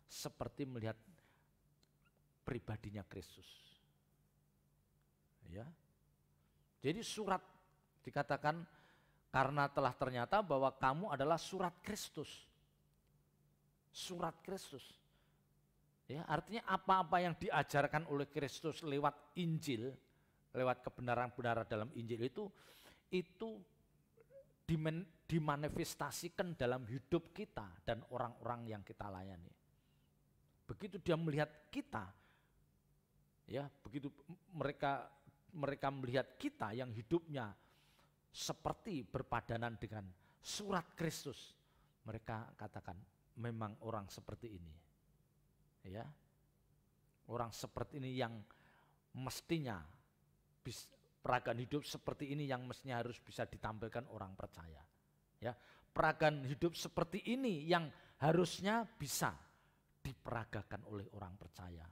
seperti melihat pribadinya Kristus. Ya. Jadi surat dikatakan karena telah ternyata bahwa kamu adalah surat Kristus. Surat Kristus. Ya, artinya apa-apa yang diajarkan oleh Kristus lewat Injil, lewat kebenaran-kebenaran dalam Injil itu dimanifestasikan dalam hidup kita dan orang-orang yang kita layani. Begitu dia melihat kita, ya, begitu mereka melihat kita yang hidupnya seperti berpadanan dengan surat Kristus, mereka katakan memang orang seperti ini. Ya, orang seperti ini yang mestinya peragaan hidup seperti ini yang mestinya harus bisa ditampilkan orang percaya. Ya, peragaan hidup seperti ini yang harusnya bisa diperagakan oleh orang percaya.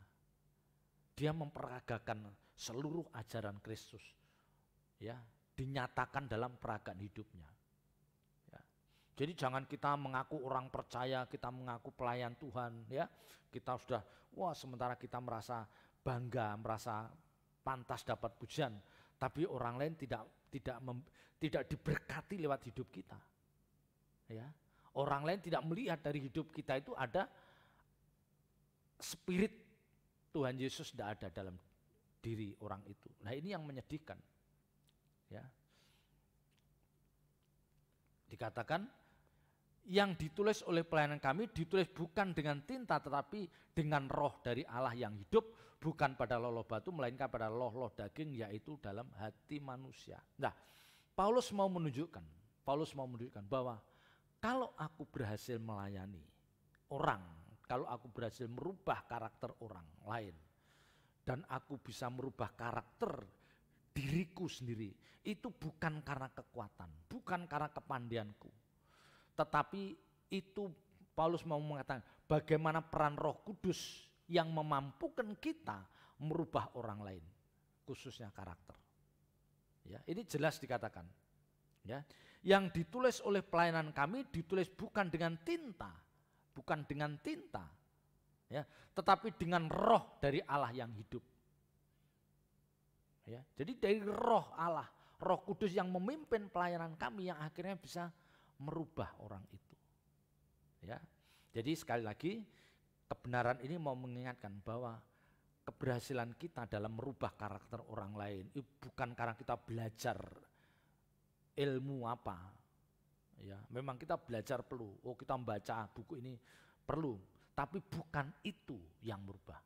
Dia memperagakan seluruh ajaran Kristus, ya, dinyatakan dalam peragaan hidupnya. Ya. Jadi jangan kita mengaku orang percaya, kita mengaku pelayan Tuhan, ya, kita sudah sementara kita merasa bangga, merasa pantas dapat pujian, tapi orang lain tidak diberkati lewat hidup kita. Ya. Orang lain tidak melihat dari hidup kita itu ada spirit Tuhan Yesus tidak ada dalam diri orang itu. Nah, ini yang menyedihkan. Ya. Dikatakan yang ditulis oleh pelayanan kami ditulis bukan dengan tinta tetapi dengan roh dari Allah yang hidup, bukan pada loh batu melainkan pada loh daging, yaitu dalam hati manusia. Nah, Paulus mau menunjukkan bahwa Kalau aku berhasil melayani orang, kalau aku berhasil merubah karakter orang lain, dan aku bisa merubah karakter diriku sendiri, itu bukan karena kekuatan, bukan karena kepandaianku, tetapi itu Paulus mau mengatakan bagaimana peran Roh Kudus yang memampukan kita merubah orang lain, khususnya karakter. Ya, ini jelas dikatakan. Ya, yang ditulis oleh pelayanan kami ditulis bukan dengan tinta, ya, tetapi dengan Roh dari Allah yang hidup. Ya, jadi dari Roh Allah, Roh Kudus yang memimpin pelayanan kami yang akhirnya bisa merubah orang itu. Ya, jadi sekali lagi kebenaran ini mau mengingatkan bahwa keberhasilan kita dalam merubah karakter orang lain itu bukan karena kita belajar ilmu apa. Ya, memang kita belajar perlu. Oh, kita membaca buku ini perlu, tapi bukan itu yang merubah.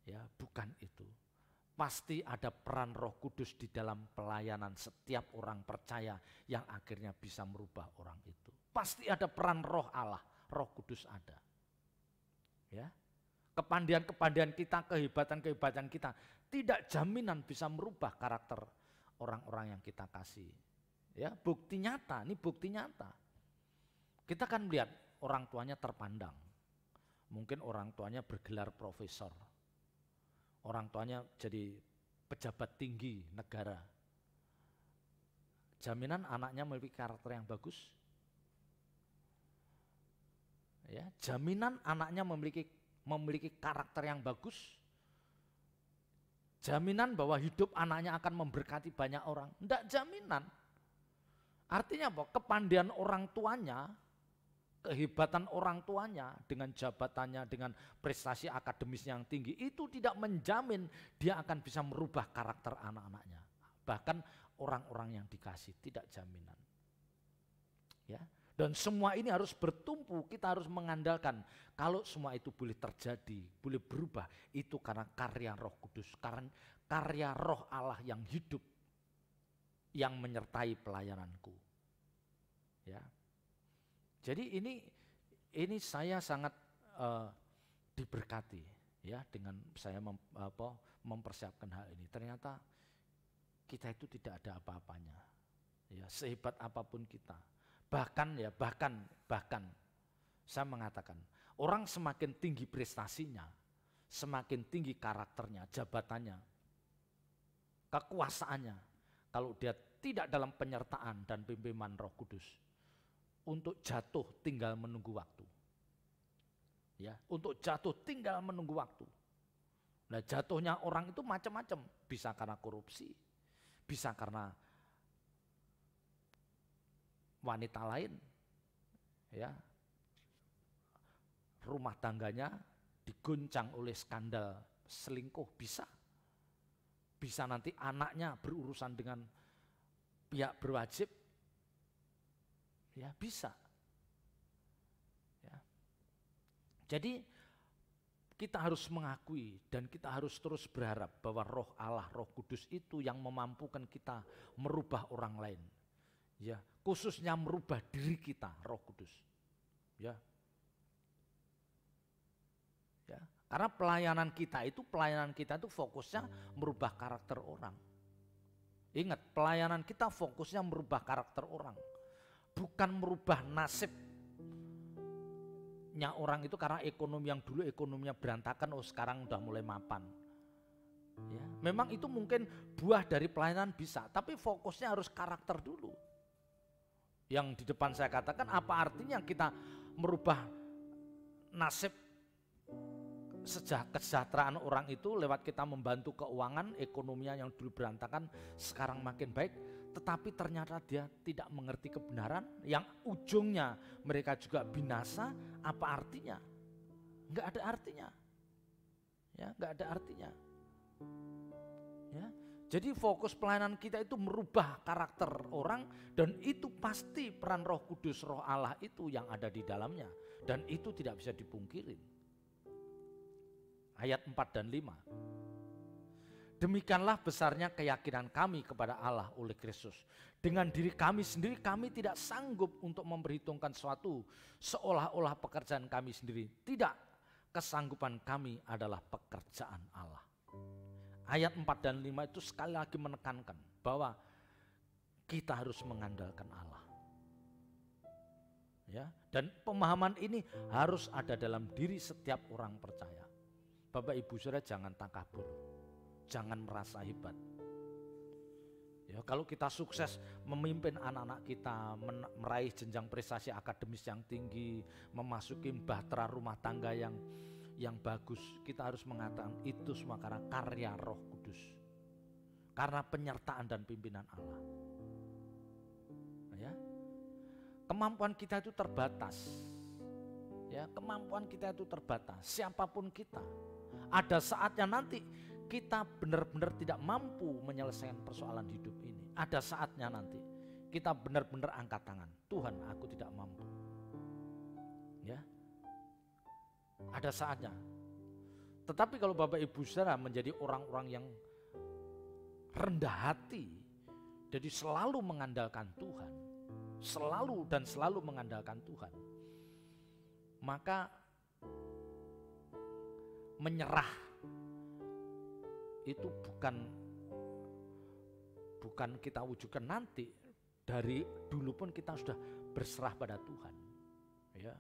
Ya, bukan itu. Pasti ada peran Roh Kudus di dalam pelayanan setiap orang percaya yang akhirnya bisa merubah orang itu. Pasti ada peran Roh Allah, Roh Kudus ada. Ya. Kepandaian kita, kehebatan kita tidak jaminan bisa merubah karakter orang-orang yang kita kasih. Ya, bukti nyata, ini bukti nyata. Kita kan melihat orang tuanya terpandang. Mungkin orang tuanya bergelar profesor. Orang tuanya jadi pejabat tinggi negara. Jaminan anaknya memiliki karakter yang bagus? Ya, jaminan anaknya memiliki karakter yang bagus? Jaminan bahwa hidup anaknya akan memberkati banyak orang? Tidak jaminan. Artinya apa? Kepandaian orang tuanya, kehebatan orang tuanya dengan jabatannya, dengan prestasi akademis yang tinggi, itu tidak menjamin dia akan bisa merubah karakter anak-anaknya. Bahkan orang-orang yang dikasih, tidak jaminan. Ya. Dan semua ini harus bertumpu, kita harus mengandalkan kalau semua itu boleh terjadi, boleh berubah, itu karena karya Roh Kudus, karena karya Roh Allah yang hidup, yang menyertai pelayananku. Ya. Jadi ini saya sangat diberkati ya dengan saya mempersiapkan hal ini. Ternyata kita itu tidak ada apa-apanya. Ya, sehebat apapun kita. Bahkan saya mengatakan orang semakin tinggi prestasinya, semakin tinggi karakternya, jabatannya, kekuasaannya, kalau dia tidak dalam penyertaan dan pimpinan Roh Kudus, untuk jatuh tinggal menunggu waktu. Ya, untuk jatuh tinggal menunggu waktu. Nah, jatuhnya orang itu macam-macam, bisa karena korupsi, bisa karena wanita lain, ya, rumah tangganya diguncang oleh skandal selingkuh, bisa nanti anaknya berurusan dengan pihak berwajib, ya bisa. Ya. Jadi kita harus mengakui dan kita harus terus berharap bahwa Roh Allah, Roh Kudus itu yang memampukan kita merubah orang lain. Ya, khususnya merubah diri kita, Roh Kudus. Ya. Ya, karena pelayanan kita itu fokusnya merubah karakter orang. Ingat, pelayanan kita fokusnya merubah karakter orang. Bukan merubah nasibnya orang itu karena ekonomi yang dulu ekonominya berantakan, oh sekarang udah mulai mapan. Ya, memang itu mungkin buah dari pelayanan bisa, tapi fokusnya harus karakter dulu. Yang di depan saya katakan, apa artinya kita merubah nasib kesejahteraan orang itu lewat kita membantu keuangan, ekonominya yang dulu berantakan sekarang makin baik, tetapi ternyata dia tidak mengerti kebenaran, yang ujungnya mereka juga binasa, apa artinya? Enggak ada artinya. Ya, enggak ada artinya. Ya. Jadi fokus pelayanan kita itu merubah karakter orang, dan itu pasti peran Roh Kudus, Roh Allah itu yang ada di dalamnya, dan itu tidak bisa dipungkirin. Ayat 4 dan 5. Demikianlah besarnya keyakinan kami kepada Allah oleh Kristus. Dengan diri kami sendiri kami tidak sanggup untuk memperhitungkan sesuatu seolah-olah pekerjaan kami sendiri. Tidak, kesanggupan kami adalah pekerjaan Allah. Ayat 4 dan 5 itu sekali lagi menekankan bahwa kita harus mengandalkan Allah. Ya, dan pemahaman ini harus ada dalam diri setiap orang percaya. Bapak Ibu Saudara, jangan takabur. Jangan merasa hebat. Ya, kalau kita sukses memimpin anak-anak kita, meraih jenjang prestasi akademis yang tinggi, memasuki bahtera rumah tangga yang bagus, kita harus mengatakan itu semua karena karya Roh Kudus. Karena penyertaan dan pimpinan Allah. Ya. Kemampuan kita itu terbatas. Ya, kemampuan kita itu terbatas. Siapapun kita, ada saatnya nanti kita benar-benar tidak mampu menyelesaikan persoalan hidup ini. Ada saatnya nanti kita benar-benar angkat tangan. Tuhan, aku tidak mampu. Ya, ada saatnya. Tetapi kalau Bapak Ibu Saudara menjadi orang-orang yang rendah hati, jadi selalu mengandalkan Tuhan, selalu mengandalkan Tuhan, maka menyerah itu bukan kita wujudkan nanti, dari dulu pun kita sudah berserah pada Tuhan. Ya.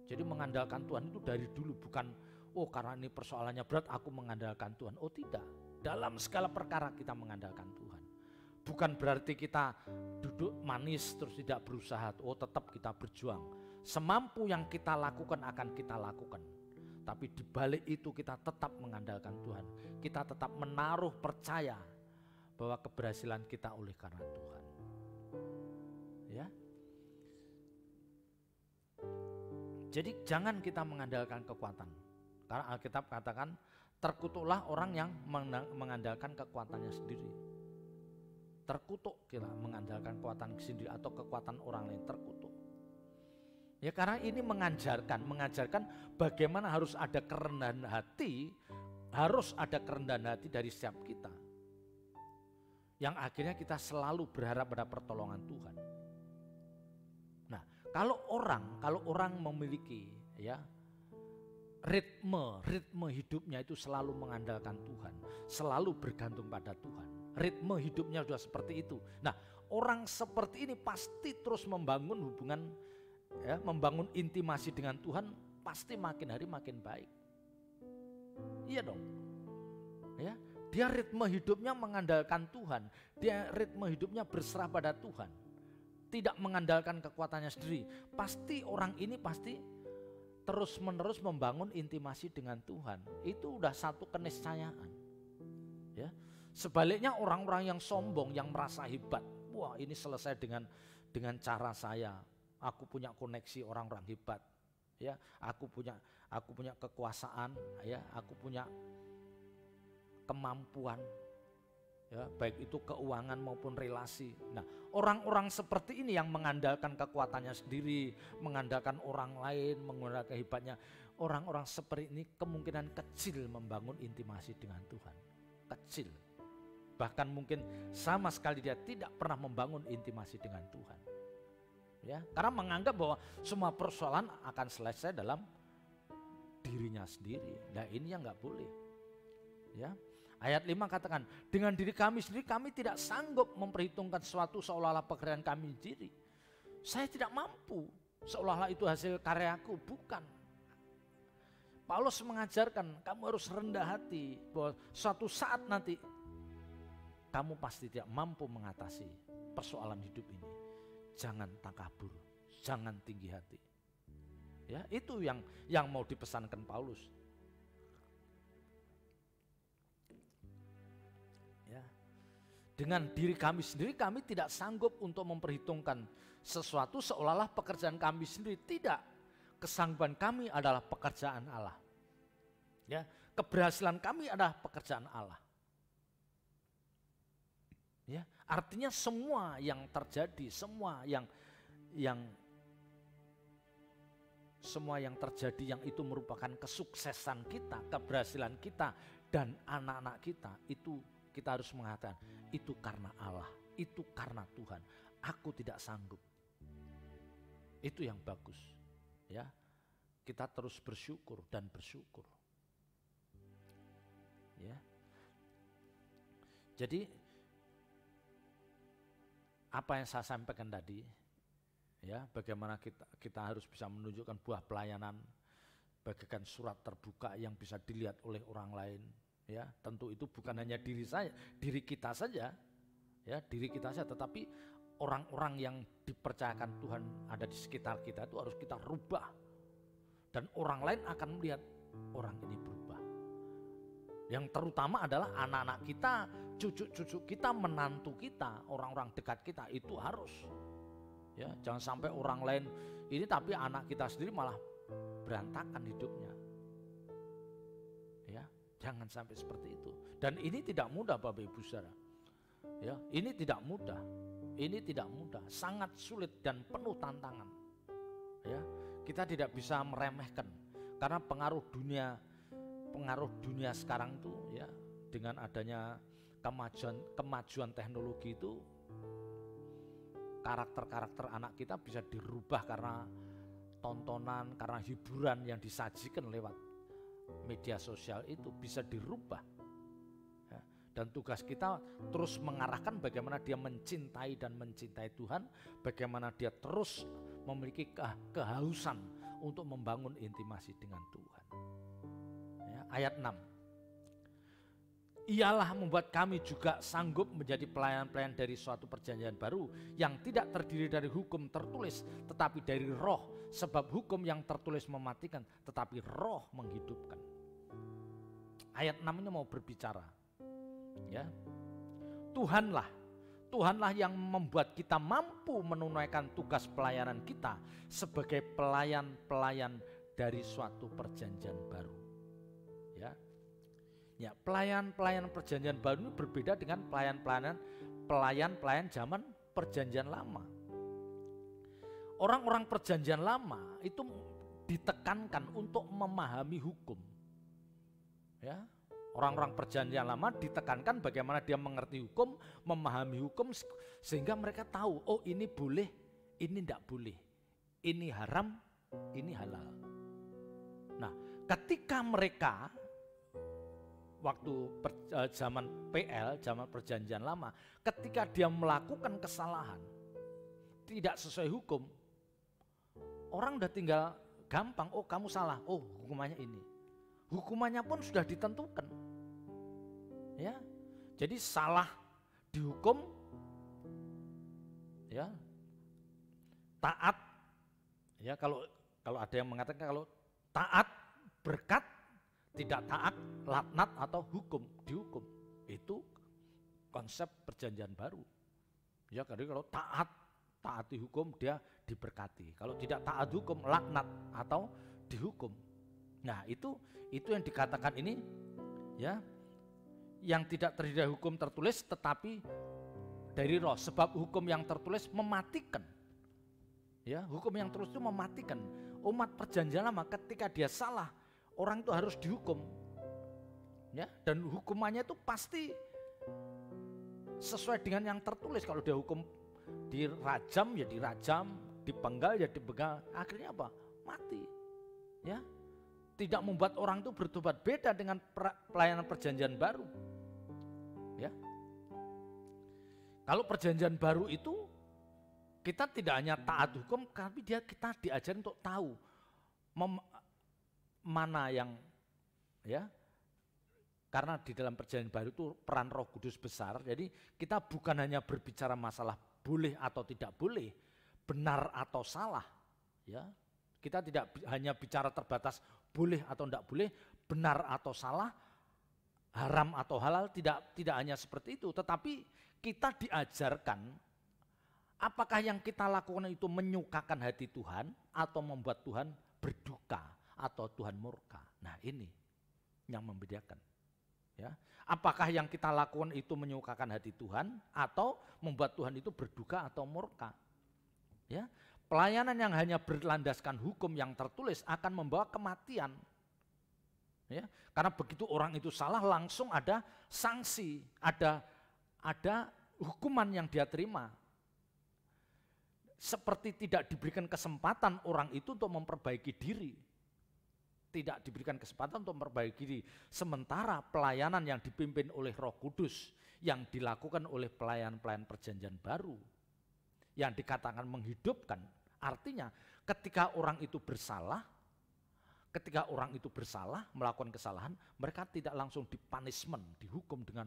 Jadi mengandalkan Tuhan itu dari dulu, bukan karena ini persoalannya berat aku mengandalkan Tuhan. Oh tidak, dalam segala perkara kita mengandalkan Tuhan. Bukan berarti kita duduk manis terus tidak berusaha, tetap kita berjuang. Semampu yang kita lakukan akan kita lakukan. Tapi di balik itu kita tetap mengandalkan Tuhan. Kita tetap menaruh percaya bahwa keberhasilan kita oleh karena Tuhan. Ya. Jadi jangan kita mengandalkan kekuatan. Karena Alkitab katakan terkutuklah orang yang mengandalkan kekuatannya sendiri. Terkutuk kita mengandalkan kekuatan sendiri atau kekuatan orang lain, terkutuk. Ya, karena ini mengajarkan bagaimana harus ada kerendahan hati, dari setiap kita. Yang akhirnya kita selalu berharap pada pertolongan Tuhan. Nah, kalau orang memiliki ya ritme hidupnya itu selalu mengandalkan Tuhan, selalu bergantung pada Tuhan. Ritme hidupnya sudah seperti itu. Nah, orang seperti ini pasti terus membangun hubungan, ya, membangun intimasi dengan Tuhan, pasti makin hari makin baik. Iya dong. Ya, dia ritme hidupnya mengandalkan Tuhan. Dia ritme hidupnya berserah pada Tuhan. Tidak mengandalkan kekuatannya sendiri. Pasti orang ini terus-menerus membangun intimasi dengan Tuhan. Itu udah satu keniscayaan. Ya. Sebaliknya orang-orang yang sombong, yang merasa hebat. Wah, ini selesai dengan cara saya. Aku punya koneksi orang-orang hebat, ya. Aku punya kekuasaan, ya. Aku punya kemampuan, ya, baik itu keuangan maupun relasi. Nah, orang-orang seperti ini yang mengandalkan kekuatannya sendiri, mengandalkan orang lain, mengandalkan hebatnya. Orang-orang seperti ini kemungkinan kecil membangun intimasi dengan Tuhan, kecil. Bahkan mungkin sama sekali dia tidak pernah membangun intimasi dengan Tuhan. Ya, karena menganggap bahwa semua persoalan akan selesai dalam dirinya sendiri. Nah, ini yang nggak boleh. Ya, ayat 5 katakan, dengan diri kami sendiri kami tidak sanggup memperhitungkan sesuatu seolah-olah pekerjaan kami sendiri. Saya tidak mampu, seolah-olah itu hasil karyaku, bukan. Paulus mengajarkan kamu harus rendah hati bahwa suatu saat nanti kamu pasti tidak mampu mengatasi persoalan hidup ini. Jangan takabur, jangan tinggi hati. Ya, itu yang mau dipesankan Paulus. Ya. Dengan diri kami sendiri kami tidak sanggup untuk memperhitungkan sesuatu seolah-olah pekerjaan kami sendiri. Tidak. Kesanggupan kami adalah pekerjaan Allah. Ya, keberhasilan kami adalah pekerjaan Allah. Ya, artinya semua yang terjadi, semua yang terjadi yang itu merupakan kesuksesan kita, keberhasilan kita dan anak-anak kita, itu kita harus mengatakan, itu karena Allah, itu karena Tuhan. Aku tidak sanggup. Itu yang bagus. Ya, kita terus bersyukur dan bersyukur. Ya. Jadi apa yang saya sampaikan tadi, ya, bagaimana kita harus bisa menunjukkan buah pelayanan bagaikan surat terbuka yang bisa dilihat oleh orang lain, ya. Tentu itu bukan hanya diri kita saja, ya, diri kita saja, tetapi orang-orang yang dipercayakan Tuhan ada di sekitar kita itu harus kita rubah. Dan orang lain akan melihat orang ini berubah. Yang terutama adalah anak-anak kita, cucu-cucu kita, menantu kita, orang-orang dekat kita itu harus. Ya, jangan sampai orang lain ini tapi anak kita sendiri malah berantakan hidupnya. Ya, jangan sampai seperti itu. Dan ini tidak mudah Bapak Ibu Saudara. Ya, ini tidak mudah. Ini tidak mudah, sangat sulit dan penuh tantangan. Ya, kita tidak bisa meremehkan karena pengaruh dunia sekarang itu, ya, dengan adanya kemajuan teknologi itu, karakter anak kita bisa dirubah karena tontonan, karena hiburan yang disajikan lewat media sosial itu bisa dirubah. Ya, dan tugas kita terus mengarahkan bagaimana dia mencintai dan mencintai Tuhan, bagaimana dia terus memiliki kehausan untuk membangun intimasi dengan Tuhan. Ya, ayat 6. Ialah membuat kami juga sanggup menjadi pelayan-pelayan dari suatu perjanjian baru yang tidak terdiri dari hukum tertulis tetapi dari roh, sebab hukum yang tertulis mematikan tetapi roh menghidupkan. Ayat 6 ini mau berbicara, ya, Tuhanlah yang membuat kita mampu menunaikan tugas pelayanan kita sebagai pelayan-pelayan dari suatu perjanjian baru. Ya, pelayan-pelayan perjanjian baru ini berbeda dengan pelayan-pelayan zaman perjanjian lama. Orang-orang perjanjian lama itu ditekankan untuk memahami hukum. Ya, orang-orang perjanjian lama ditekankan bagaimana dia mengerti hukum, memahami hukum sehingga mereka tahu, oh ini boleh, ini tidak boleh, ini haram, ini halal. Nah, ketika mereka waktu zaman PL, zaman perjanjian lama, ketika dia melakukan kesalahan tidak sesuai hukum, orang udah tinggal gampang, oh kamu salah, oh hukumannya ini. Hukumannya pun sudah ditentukan. Ya. Jadi salah dihukum, ya, taat. Ya, kalau ada yang mengatakan kalau taat berkat, tidak taat laknat atau dihukum. Itu konsep perjanjian baru. Ya, kalau taati hukum dia diberkati. Kalau tidak taat hukum laknat atau dihukum. Nah, itu yang dikatakan ini, ya, yang tidak terdiri dari hukum tertulis tetapi dari roh, sebab hukum yang tertulis mematikan. Ya, hukum yang tertulis itu mematikan. Umat perjanjian lama ketika dia salah, orang itu harus dihukum, ya, dan hukumannya itu pasti sesuai dengan yang tertulis. Kalau dia hukum dirajam ya dirajam, dipenggal ya dipenggal, akhirnya apa? Mati. Ya, tidak membuat orang itu bertobat, beda dengan pelayanan perjanjian baru. Ya, kalau perjanjian baru itu kita tidak hanya taat hukum, tapi kita diajarin untuk tahu mana yang, ya, karena di dalam perjanjian baru itu peran Roh Kudus besar. Jadi kita bukan hanya berbicara masalah boleh atau tidak boleh, benar atau salah, ya. Kita tidak hanya bicara terbatas boleh atau tidak boleh, benar atau salah, haram atau halal, tidak hanya seperti itu, tetapi kita diajarkan apakah yang kita lakukan itu menyukakan hati Tuhan atau membuat Tuhan berduka atau Tuhan murka. Nah, ini yang membedakan. Ya, apakah yang kita lakukan itu menyukakan hati Tuhan atau membuat Tuhan itu berduka atau murka? Ya, pelayanan yang hanya berlandaskan hukum yang tertulis akan membawa kematian. Ya, karena begitu orang itu salah langsung ada sanksi, ada hukuman yang dia terima. Seperti tidak diberikan kesempatan orang itu untuk memperbaiki diri. Tidak diberikan kesempatan untuk memperbaiki diri. Sementara pelayanan yang dipimpin oleh Roh Kudus, yang dilakukan oleh pelayan-pelayan perjanjian baru, yang dikatakan menghidupkan, artinya ketika orang itu bersalah, melakukan kesalahan, mereka tidak langsung dipunishment, dihukum dengan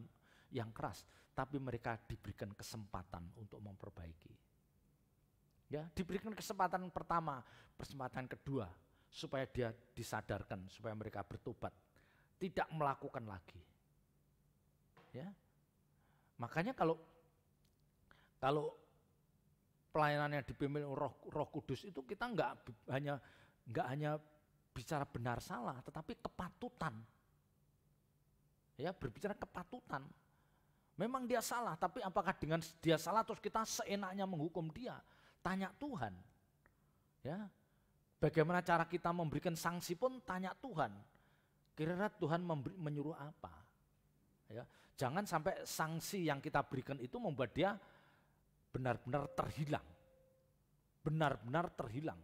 yang keras, tapi mereka diberikan kesempatan untuk memperbaiki. Ya, diberikan kesempatan pertama, kesempatan kedua, supaya dia disadarkan, supaya mereka bertobat, tidak melakukan lagi. Ya, makanya kalau pelayanan yang dipimpin Roh Kudus itu kita nggak hanya bicara benar salah, tetapi kepatutan. Ya, berbicara kepatutan. Memang dia salah, tapi apakah dengan dia salah terus kita seenaknya menghukum dia? Tanya Tuhan. Ya. Bagaimana cara kita memberikan sanksi pun tanya Tuhan. Kira-kira Tuhan menyuruh apa? Ya. Jangan sampai sanksi yang kita berikan itu membuat dia benar-benar terhilang. Benar-benar terhilang.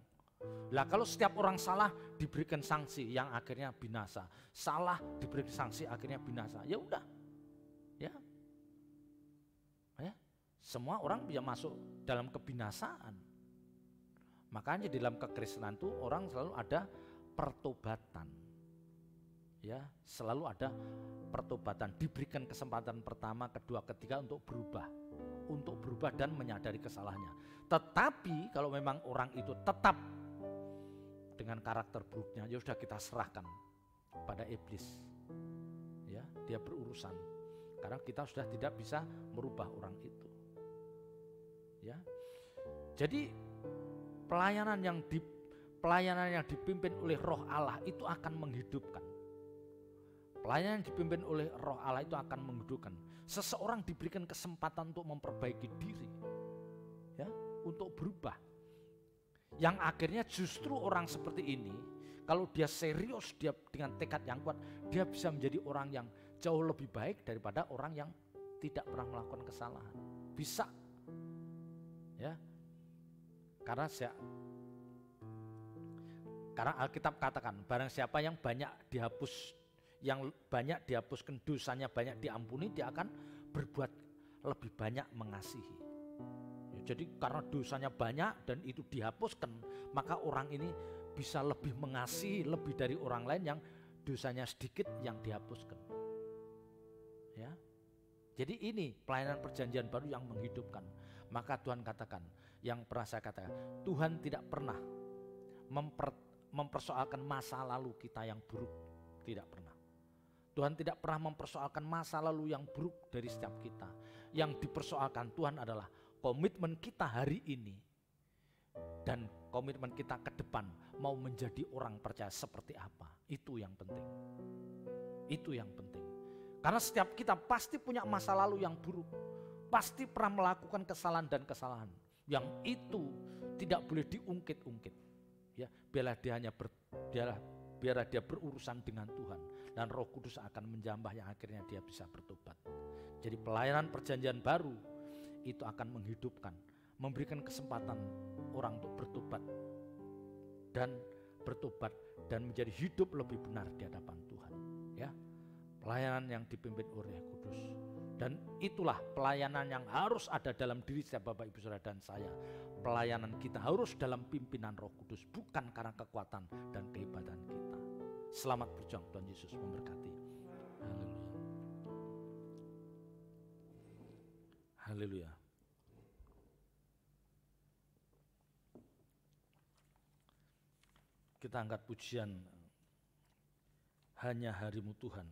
Lah kalau setiap orang salah diberikan sanksi yang akhirnya binasa. Salah diberikan sanksi akhirnya binasa. Ya udah. Ya. Ya. Semua orang bisa masuk dalam kebinasaan. Makanya di dalam kekristenan itu orang selalu ada pertobatan. Ya, selalu ada pertobatan, diberikan kesempatan pertama, kedua, ketiga untuk berubah dan menyadari kesalahannya. Tetapi kalau memang orang itu tetap dengan karakter buruknya, ya sudah kita serahkan pada iblis. Ya, dia berurusan. Karena kita sudah tidak bisa merubah orang itu. Ya. Jadi pelayanan yang dipimpin oleh Roh Allah itu akan menghidupkan. Pelayanan yang dipimpin oleh Roh Allah itu akan menghidupkan. Seseorang diberikan kesempatan untuk memperbaiki diri, ya, untuk berubah. Yang akhirnya justru orang seperti ini, kalau dia serius, dia dengan tekad yang kuat, dia bisa menjadi orang yang jauh lebih baik daripada orang yang tidak pernah melakukan kesalahan. Bisa, ya. Karena Alkitab katakan, barang siapa yang banyak dihapuskan dosanya, banyak diampuni, dia akan berbuat lebih banyak mengasihi. Ya, jadi karena dosanya banyak dan itu dihapuskan, maka orang ini bisa lebih mengasihi lebih dari orang lain yang dosanya sedikit yang dihapuskan. Ya. Jadi ini pelayanan perjanjian baru yang menghidupkan. Maka Tuhan katakan, yang pernah saya katakan, Tuhan tidak pernah mempersoalkan masa lalu kita yang buruk. Tidak pernah. Tuhan tidak pernah mempersoalkan masa lalu yang buruk dari setiap kita. Yang dipersoalkan Tuhan adalah komitmen kita hari ini. Dan komitmen kita ke depan mau menjadi orang percaya seperti apa. Itu yang penting. Itu yang penting. Karena setiap kita pasti punya masa lalu yang buruk. Pasti pernah melakukan kesalahan dan kesalahan. Yang itu tidak boleh diungkit-ungkit. Ya, biarlah dia berurusan dengan Tuhan dan Roh Kudus akan menjamah yang akhirnya dia bisa bertobat. Jadi pelayanan perjanjian baru itu akan menghidupkan, memberikan kesempatan orang untuk bertobat dan menjadi hidup lebih benar di hadapan Tuhan. Ya, pelayanan yang dipimpin oleh Kudus. Dan itulah pelayanan yang harus ada dalam diri setiap Bapak Ibu Saudara dan saya. Pelayanan kita harus dalam pimpinan Roh Kudus, bukan karena kekuatan dan kehebatan kita. Selamat berjuang, Tuhan Yesus memberkati. Haleluya. Haleluya. Kita angkat pujian Hanya Harimu Tuhan.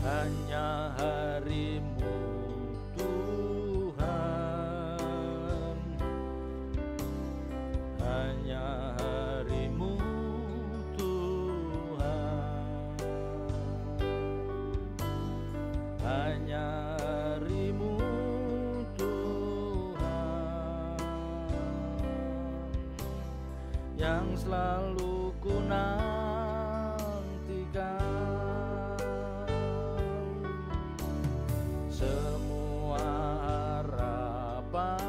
Hanya harimu Tuhan, hanya harimu selalu ku nantikan. Semua harapanku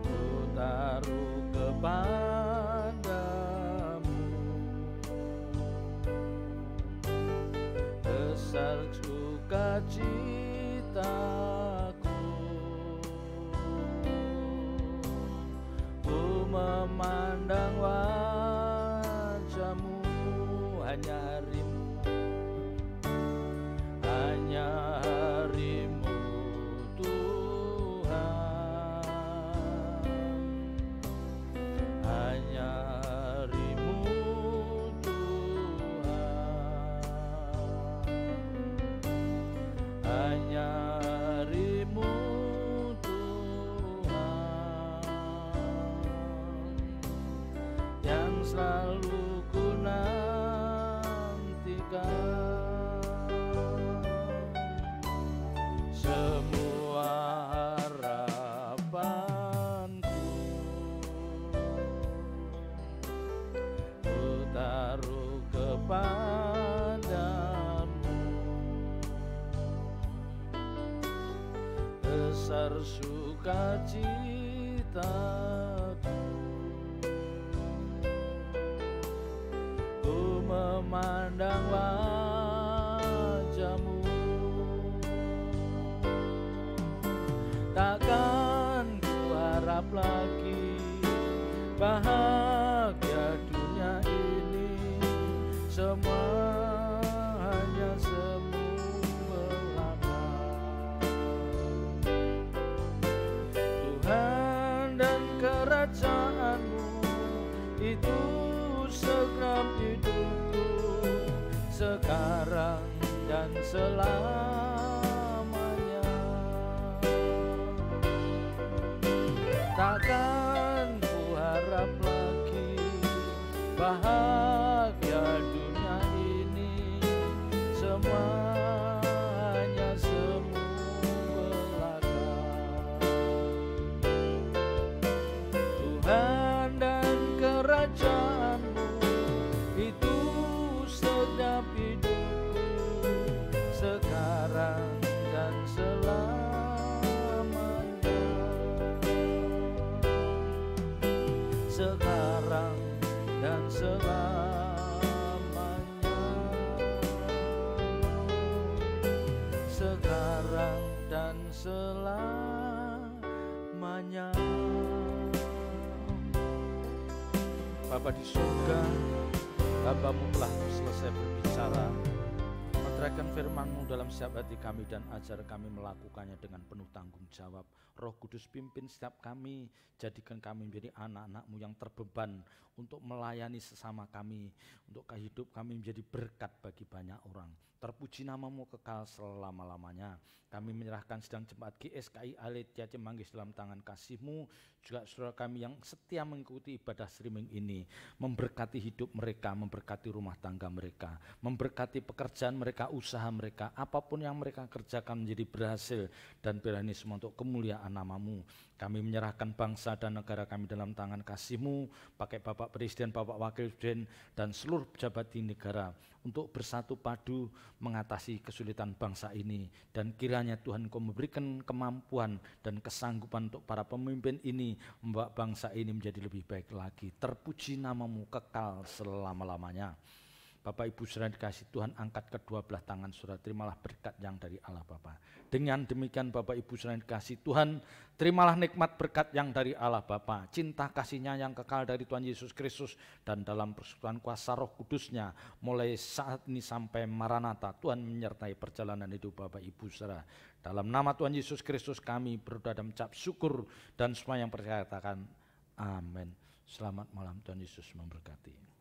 ku taruh kepadamu. Besar sukacitaku, ku memandang wajah-Mu, hanya hari-Mu, hanya hari-Mu Tuhan, hanya hari-Mu Tuhan, hanya hari-Mu Tuhan, yang selalu ku nantikan. Semua harapanku ku taruh kepadamu. Besar sukacitaku, ku memandang wajah-Mu. Takkan ku harap lagi bahagia dunia ini, semua hanya semu belaka. Tuhan dan kerajaan-Mu itu segenap hidupku, sekarang dan selamanya. Takkan ku harap lagi bahagia dunia ini, semua hanya semu belaka. Tuhan dan kerajaan-Mu itu sedap hidupku, sekarang dan selamanya. Sekarang dan selamanya. Sekarang dan selamanya. Bapa di surga, hamba-Mu telah selesai berbicara. Meteraikan firman-Mu dalam setiap hati kami dan ajar kami melakukannya dengan penuh tanggung jawab. Roh Kudus pimpin setiap kami, jadikan kami menjadi anak-anak-Mu yang terbeban untuk melayani sesama kami, untuk hidup kami menjadi berkat bagi banyak orang. Terpuji nama-Mu kekal selama-lamanya. Kami menyerahkan sedang jemaat GSKI Alit Yatim Manggis dalam tangan kasih-Mu, juga saudara kami yang setia mengikuti ibadah streaming ini, memberkati hidup mereka, memberkati rumah tangga mereka, memberkati pekerjaan mereka, usaha mereka, apapun yang mereka kerjakan menjadi berhasil dan berani semua untuk kemuliaan nama-Mu. Kami menyerahkan bangsa dan negara kami dalam tangan kasih-Mu, pakai Bapak Presiden, Bapak Wakil Presiden, dan seluruh pejabat di negara untuk bersatu padu mengatasi kesulitan bangsa ini. Dan kiranya Tuhan Engkau memberikan kemampuan dan kesanggupan untuk para pemimpin ini membawa bangsa ini menjadi lebih baik lagi. Terpuji nama-Mu kekal selama-lamanya. Bapak Ibu saudara dikasih Tuhan, angkat kedua belah tangan saudara, terimalah berkat yang dari Allah Bapa. Dengan demikian Bapak Ibu saudara dikasih Tuhan, terimalah nikmat berkat yang dari Allah Bapa, cinta kasih-Nya yang kekal dari Tuhan Yesus Kristus, dan dalam persekutuan kuasa Roh Kudus-Nya mulai saat ini sampai Maranatha. Tuhan menyertai perjalanan hidup Bapak Ibu saudara. Dalam nama Tuhan Yesus Kristus kami berdoa dan mengucap syukur, dan semua yang percaya katakan amin. Selamat malam, Tuhan Yesus memberkati.